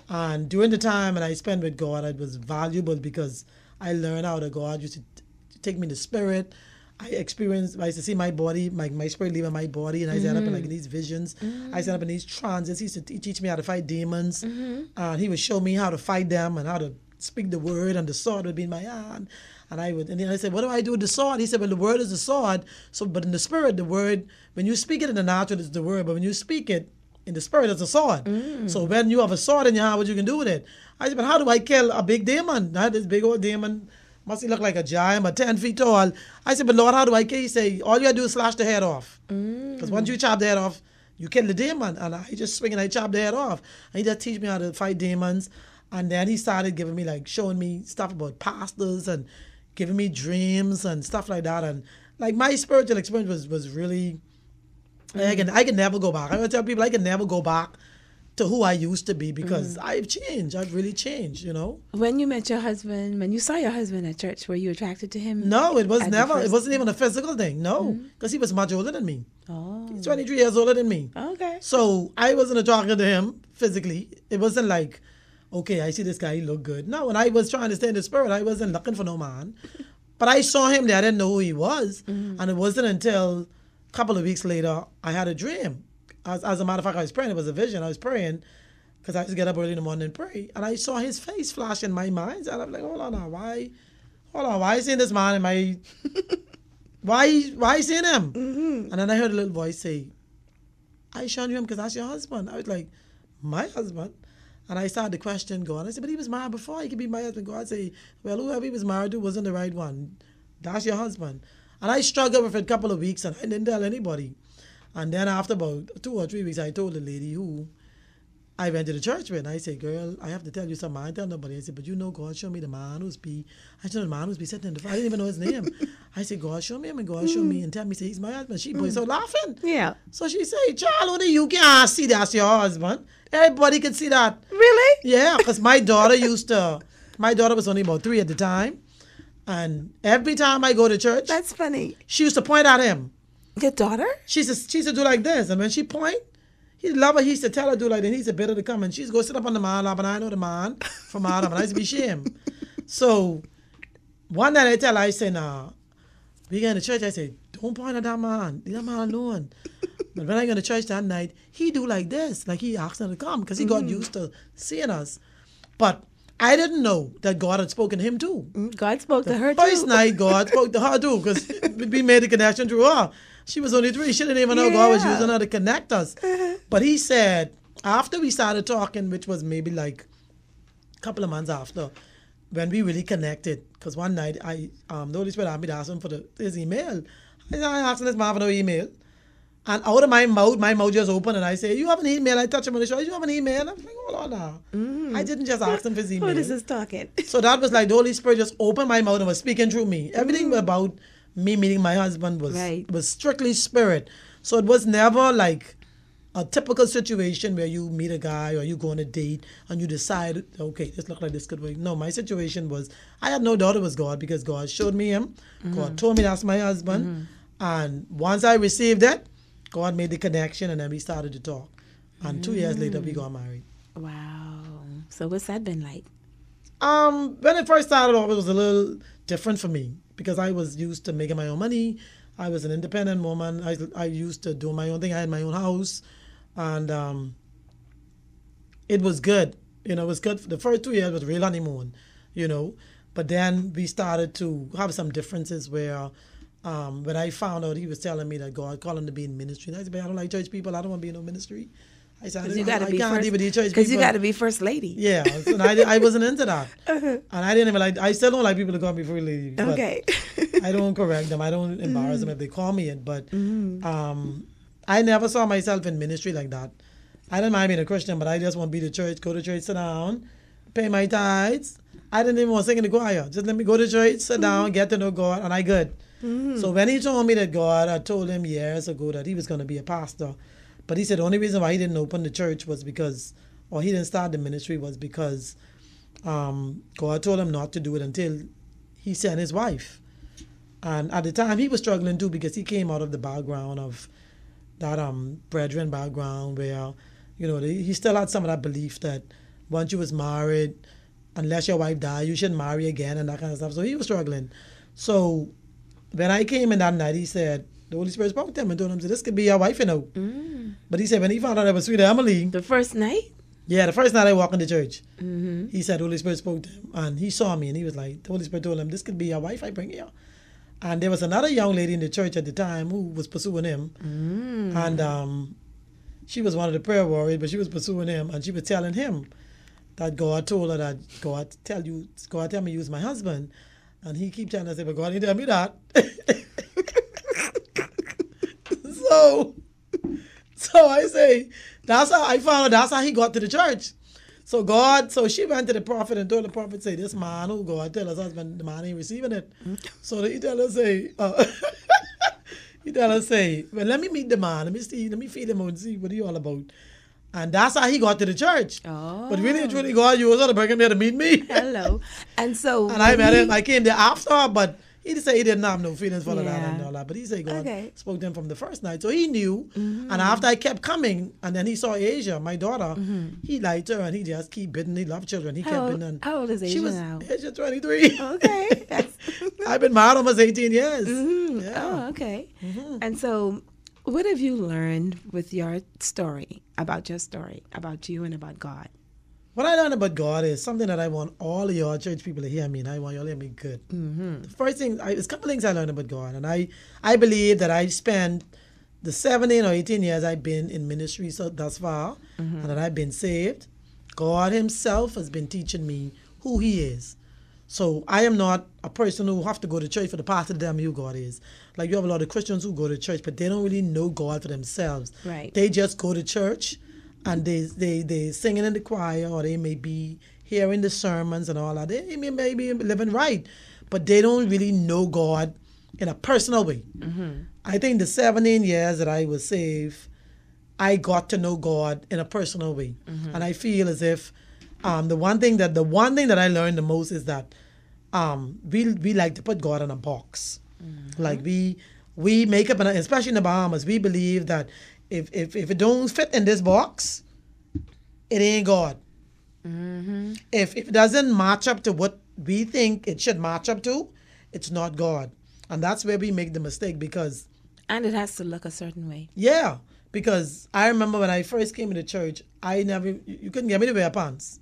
And during the time that I spent with God, it was valuable because I learned how to God used to take me to spirit. I used to see my body, my spirit leaving my body, and I ended up in like these visions. I ended up in these trances. He used to teach me how to fight demons. And he would show me how to fight them and how to speak the word, and the sword would be in my hand. And then I said, what do I do with the sword? He said, well, the word is the sword. So, but in the spirit, the word, when you speak it in the natural, it's the word. But when you speak it in the spirit, it's a sword. So when you have a sword in your hand, what you can do with it? I said, but how do I kill a big demon? I had this big old demon. Must he look like a giant, but 10 feet tall. I said, but Lord, how do I kill? He said, all you got to do is slash the head off. Because once you chop the head off, you kill the demon. And I just swing and I chop the head off. And he just teach me how to fight demons. And then he started giving me, showing me stuff about pastors and giving me dreams and stuff like that. And my spiritual experience was really, I can never go back. I would tell people I can never go back to who I used to be because I've changed. I've really changed, When you met your husband, when you saw your husband at church, were you attracted to him? No, it wasn't even a physical thing. No, because he was much older than me. Oh. He's 23 years older than me. Okay. So I wasn't attracted to him physically. It wasn't like, okay, I see this guy, he look good. No, when I was trying to stay in the spirit, I wasn't looking for no man. But I saw him there. I didn't know who he was. And it wasn't until a couple of weeks later, I had a dream. As a matter of fact, I was praying. It was a vision. I was praying because I used to get up early in the morning and pray. And I saw his face flash in my mind. And I'm like, hold on now. Why are you seeing this man in my... why are you seeing him? And then I heard a little voice say, I showed you him because that's your husband. I was like, my husband? And I started to question God. I said, but he was married before. He could be my husband. God said, well, whoever he was married to wasn't the right one. That's your husband. And I struggled with it a couple of weeks and I didn't tell anybody. And then after about 2 or 3 weeks, I told the lady who I went to the church with. And I said, girl, I have to tell you something. I didn't tell nobody. I said, but God showed me the man who's be. I said, the man who's be sitting in the front. I didn't even know his name. I said, God show me him and God show me and tell me, say, he's my husband. She burst out laughing. Yeah. So she said, child, only you can't see that's your husband. Everybody can see that. Really? Yeah, because my daughter was only about 3 at the time. And every time I go to church. That's funny. She used to point at him. Your daughter? She used to do like this. And when she point, He love her. He used to tell her do like that. He used to bid her to come, and she's go sit up on the man lap, and I know the man from Adam, and I used to be ashamed. So one night I tell her, I say, nah, we get in the church, I say, don't point at that man. Leave that man alone. But when I go to church that night, he do like this. Like he asked her to come because he got used to seeing us. But I didn't know that God had spoken to him too. God spoke to her too. First night, God spoke to her too because we made a connection through her. She was only 3. She didn't even know God was using her to connect us. But he said, after we started talking, which was maybe like a couple of months after, when we really connected, because one night the Holy Spirit asked me to ask him for his email. I said, I asked him this man for no email. And out of my mouth just opened, and I say, you have an email? I touch him on the shoulder, you have an email? I'm like, hold on now. I didn't just ask him for his email. Who is this talking? So that was like the Holy Spirit just opened my mouth and was speaking through me. Everything about me meeting my husband was strictly spirit. So it was never like a typical situation where you meet a guy or you go on a date and you decide, okay, this look like this could work. No, my situation was, I had no doubt it was God because God showed me him. God told me that's my husband. And once I received it, God made the connection and then we started to talk. And 2 years later, we got married. Wow. So what's that been like? When it first started off, it was a little different for me because I was used to making my own money. I was an independent woman. I used to do my own thing. I had my own house. And it was good. You know, it was good. The first 2 years was real honeymoon, you know. But then we started to have some differences where when I found out he was telling me that God called him to be in ministry. And I said, I don't like church people. I don't want to be in no ministry. I said, I can't be with these church people. Because you got to be first lady. Yeah. So I wasn't into that. And I didn't even like, I still don't like people to call me first lady. Okay. I don't correct them. I don't embarrass them if they call me it. But I never saw myself in ministry like that. I didn't mind being a Christian, but I just want to be to church, go to church, sit down, pay my tithes. I didn't even want to sing in the choir. Just let me go to church, sit down, get to know God, and I good. So when he told me that God had told him years ago that he was going to be a pastor, but he said the only reason why he didn't open the church was because, or he didn't start the ministry was because God told him not to do it until he sent his wife. And at the time, he was struggling too because he came out of the background of that brethren background where, you know, he still had some of that belief that once you was married, unless your wife died, you shouldn't marry again and that kind of stuff. So he was struggling. So when I came in that night, he said, the Holy Spirit spoke to him and told him, this could be your wife, you know. But he said when he found out I was sweet Emily. The first night? Yeah, the first night I walked into church. He said the Holy Spirit spoke to him and he saw me and he was like, the Holy Spirit told him, this could be your wife I bring here. And there was another young lady in the church at the time who was pursuing him. And she was one of the prayer warriors, but she was pursuing him. And she was telling him that God told her that God tell me you was my husband. And he keep telling us, but God didn't tell me that. So I say, that's how I found out, that's how he got to the church. So she went to the prophet and told the prophet, say, this man who God tell his husband, the man ain't receiving it. So he tell her, say, well, let me meet the man. Let me feed him out and see what he all about. And that's how he got to the church. Oh. But really, truly, God, you was going to bring him here to meet me. Hello. And so... and I met him. I came there after, but he didn't say he didn't have no feelings for that and all that. But he said God spoke to him from the first night. So he knew. And after I kept coming, and then he saw Asia, my daughter, he liked her, and he just keep bidding. He loved children. He kept bidding. How old is Asia now? Asia 23. Okay. I've been married almost 18 years. Yeah. Oh, okay. And so... what have you learned with your story, about you and about God? What I learned about God is something that I want all of your church people to hear me, and I want you all to hear me good. The first thing, there's a couple things I learned about God, and I believe that I spent the 17 or 18 years I've been in ministry thus far, and that I've been saved. God himself has been teaching me who he is. So I am not a person who have to go to church for the pastor to tell me who God is. Like you have a lot of Christians who go to church, but they don't really know God for themselves. Right. They just go to church and they singing in the choir, or they may be hearing the sermons and all that. They may be living right, but they don't really know God in a personal way. I think the 17 years that I was saved, I got to know God in a personal way. And I feel as if the one thing that I learned the most is that we like to put God in a box. Like we make up, especially in the Bahamas, we believe that if it don't fit in this box, it ain't God. If it doesn't match up to what we think it should match up to, it's not God. And that's where we make the mistake because... And it has to look a certain way. Yeah, because I remember when I first came into church, you couldn't get me to wear pants.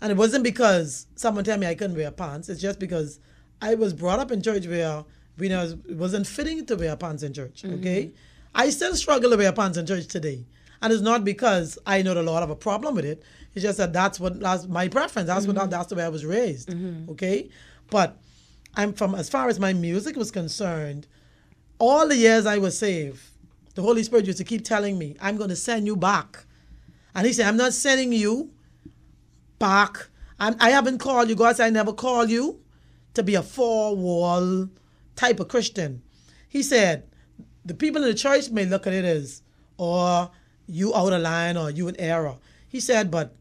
And it wasn't because someone told me I couldn't wear pants. It's just because I was brought up in church where it wasn't fitting to wear pants in church, okay? I still struggle to wear pants in church today. And it's not because I know the Lord have a problem with it. It's just that that's my preference. That's the way I was raised, okay? But as far as my music was concerned, all the years I was saved, the Holy Spirit used to keep telling me, I'm going to send you back. And he said, I'm not sending you back. I haven't called you. God said, I never called you to be a four-wall type of Christian. He said, the people in the church may look at it as, or you out of line or you in error. He said, but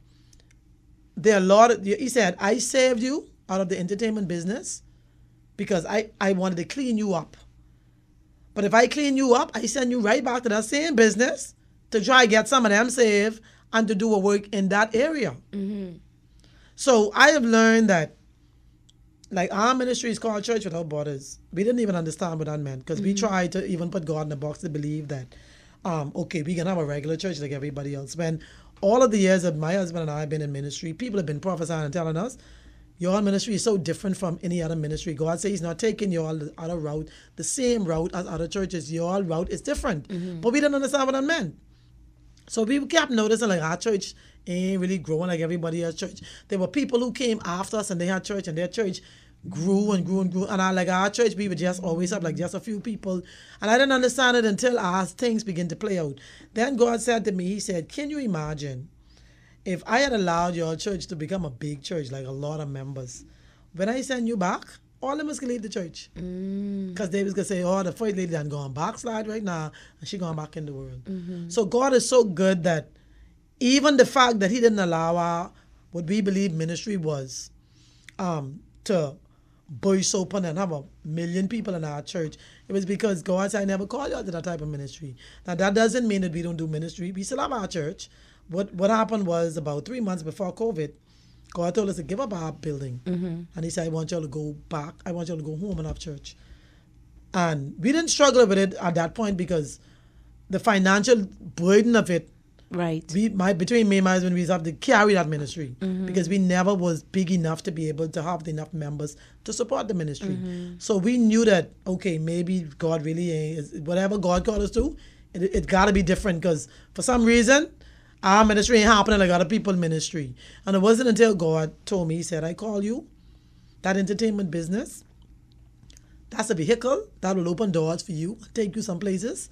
there are a lot of, he said, I saved you out of the entertainment business because I wanted to clean you up. But if I clean you up, I send you right back to that same business to try to get some of them saved and to do a work in that area. So I have learned that, like, our ministry is called Church Without Borders. We didn't even understand what that meant because we tried to even put God in a box to believe that, okay, we can have a regular church like everybody else. When all of the years that my husband and I have been in ministry, people have been prophesying and telling us, your ministry is so different from any other ministry. God says he's not taking your other route, the same route as other churches. Your route is different. But we didn't understand what that meant. So we kept noticing, like, our church ain't really growing like everybody else's church. There were people who came after us and they had church and their church grew and grew and grew. And our church, we would just always have like just a few people. And I didn't understand it until as things began to play out. Then God said to me, he said, can you imagine if I had allowed your church to become a big church, like a lot of members, when I send you back, all of them was going to leave the church. Because they was going to say, oh, the first lady done gone backslide right now, and she gone back in the world. So God is so good that even the fact that he didn't allow what we believe ministry was to burst open and have 1 million people in our church, it was because God said, I never called you to that type of ministry. Now, that doesn't mean that we don't do ministry. We still have our church. What happened was about 3 months before COVID, God told us to give up our building. And he said, I want y'all to go back. I want y'all to go home and have church. And we didn't struggle with it at that point because the financial burden of it, between me and my husband, we have to carry that ministry because we never was big enough to be able to have enough members to support the ministry. So we knew that, okay, maybe God really is, whatever God called us to, it got to be different because for some reason, our ministry ain't happening like other people's ministry. And it wasn't until God told me, he said, I call you, that entertainment business, that's a vehicle that will open doors for you, take you some places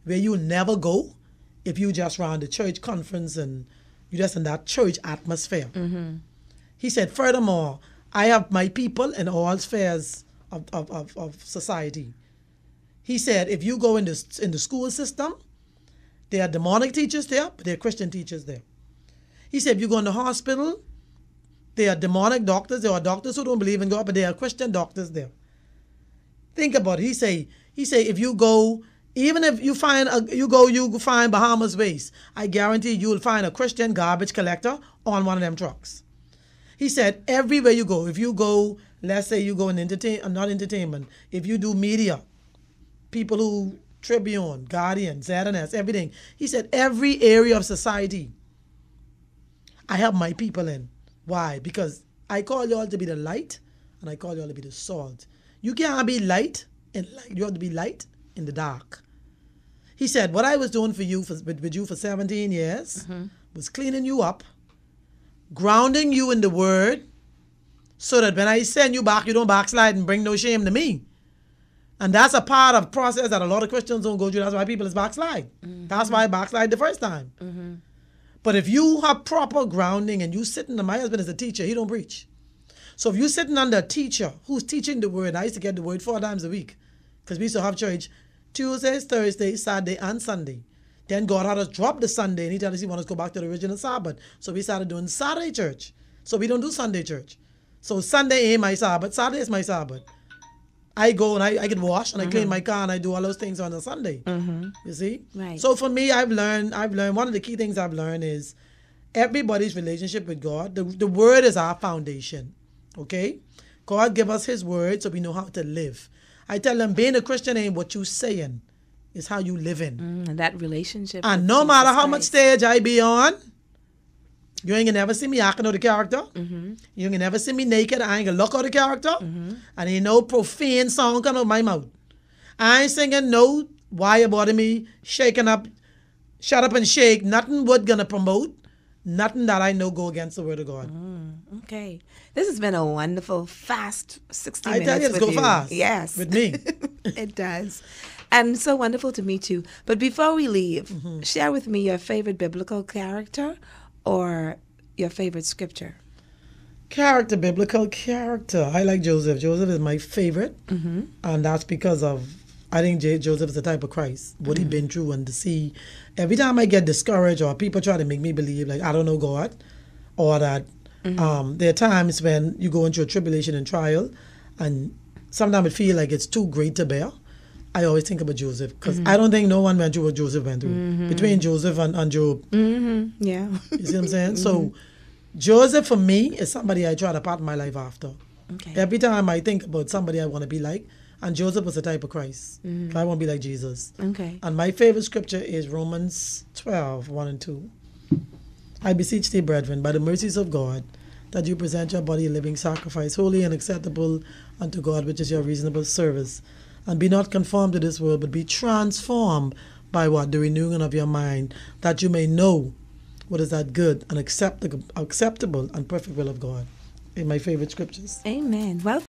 where you'll never go if you just run the church conference and you just in that church atmosphere. He said, furthermore, I have my people in all spheres of society. He said, if you go in the school system, there are demonic teachers there, but there are Christian teachers there. He said, if you go in the hospital, there are demonic doctors. There are doctors who don't believe in God, but there are Christian doctors there. Think about it. He say, if you go, even if you find you find Bahamas Waste, I guarantee you will find a Christian garbage collector on one of them trucks. He said, everywhere you go, if you go, let's say you go in not entertainment, if you do media, people who Tribune, Guardian, ZNS, everything. He said, every area of society, I have my people in. Why? Because I call y'all to be the light, and I call y'all to be the salt. You can't be light in light. You have to be light in the dark. He said, what I was doing for you, with you for 17 years, was cleaning you up, grounding you in the word, so that when I send you back, you don't backslide and bring no shame to me. And that's a part of the process that a lot of Christians don't go through. That's why people is backslide. That's why I backslide the first time. But if you have proper grounding and you sitting, my husband is a teacher, he don't preach. So if you're sitting under a teacher who's teaching the word, I used to get the word 4 times a week because we used to have church Tuesdays, Thursdays, Saturday, and Sunday. Then God had us drop the Sunday and he told us he wanted us to go back to the original Sabbath. So we started doing Saturday church. So we don't do Sunday church. So Sunday ain't my Sabbath, Saturday is my Sabbath. I go and I get washed and I clean my car and I do all those things on a Sunday. You see? Right. So for me, I've learned, one of the key things I've learned is everybody's relationship with God. The word is our foundation. Okay? God give us his word so we know how to live. I tell them being a Christian ain't what you saying. It's how you living. And that relationship. And no matter how much stage I be on, you ain't gonna never see me acting out the character. You ain't gonna never see me naked. I ain't gonna look out the character. And ain't no profane song coming out my mouth. I ain't singing no why you bother me, shaking up, shut up and shake. Nothing would gonna promote. Nothing that I know go against the word of God. Okay. This has been a wonderful, fast 60 minutes. I tell you, it's go fast. Yes. With me. It does. And so wonderful to meet you. But before we leave, share with me your favorite biblical character or your favorite scripture. Biblical character. I like Joseph. Joseph is my favorite. And that's because of, I think Joseph is the type of Christ. What he been through, and to see, every time I get discouraged or people try to make me believe like I don't know God, or that there are times when you go into a tribulation and trial and sometimes it feel like it's too great to bear. I always think about Joseph because I don't think no one went through what Joseph went through. Between Joseph and Job. Yeah. You see what I'm saying? So Joseph for me is somebody I try to pattern my life after. Okay. Every time I think about somebody I want to be like, and Joseph was the type of Christ. I want to be like Jesus. Okay. And my favorite scripture is Romans 12, 1 and 2. I beseech thee, brethren, by the mercies of God, that you present your body a living sacrifice, holy and acceptable unto God, which is your reasonable service. And be not conformed to this world, but be transformed by what? The renewing of your mind, that you may know what is that good and acceptable and perfect will of God. In my favorite scriptures. Amen. Well,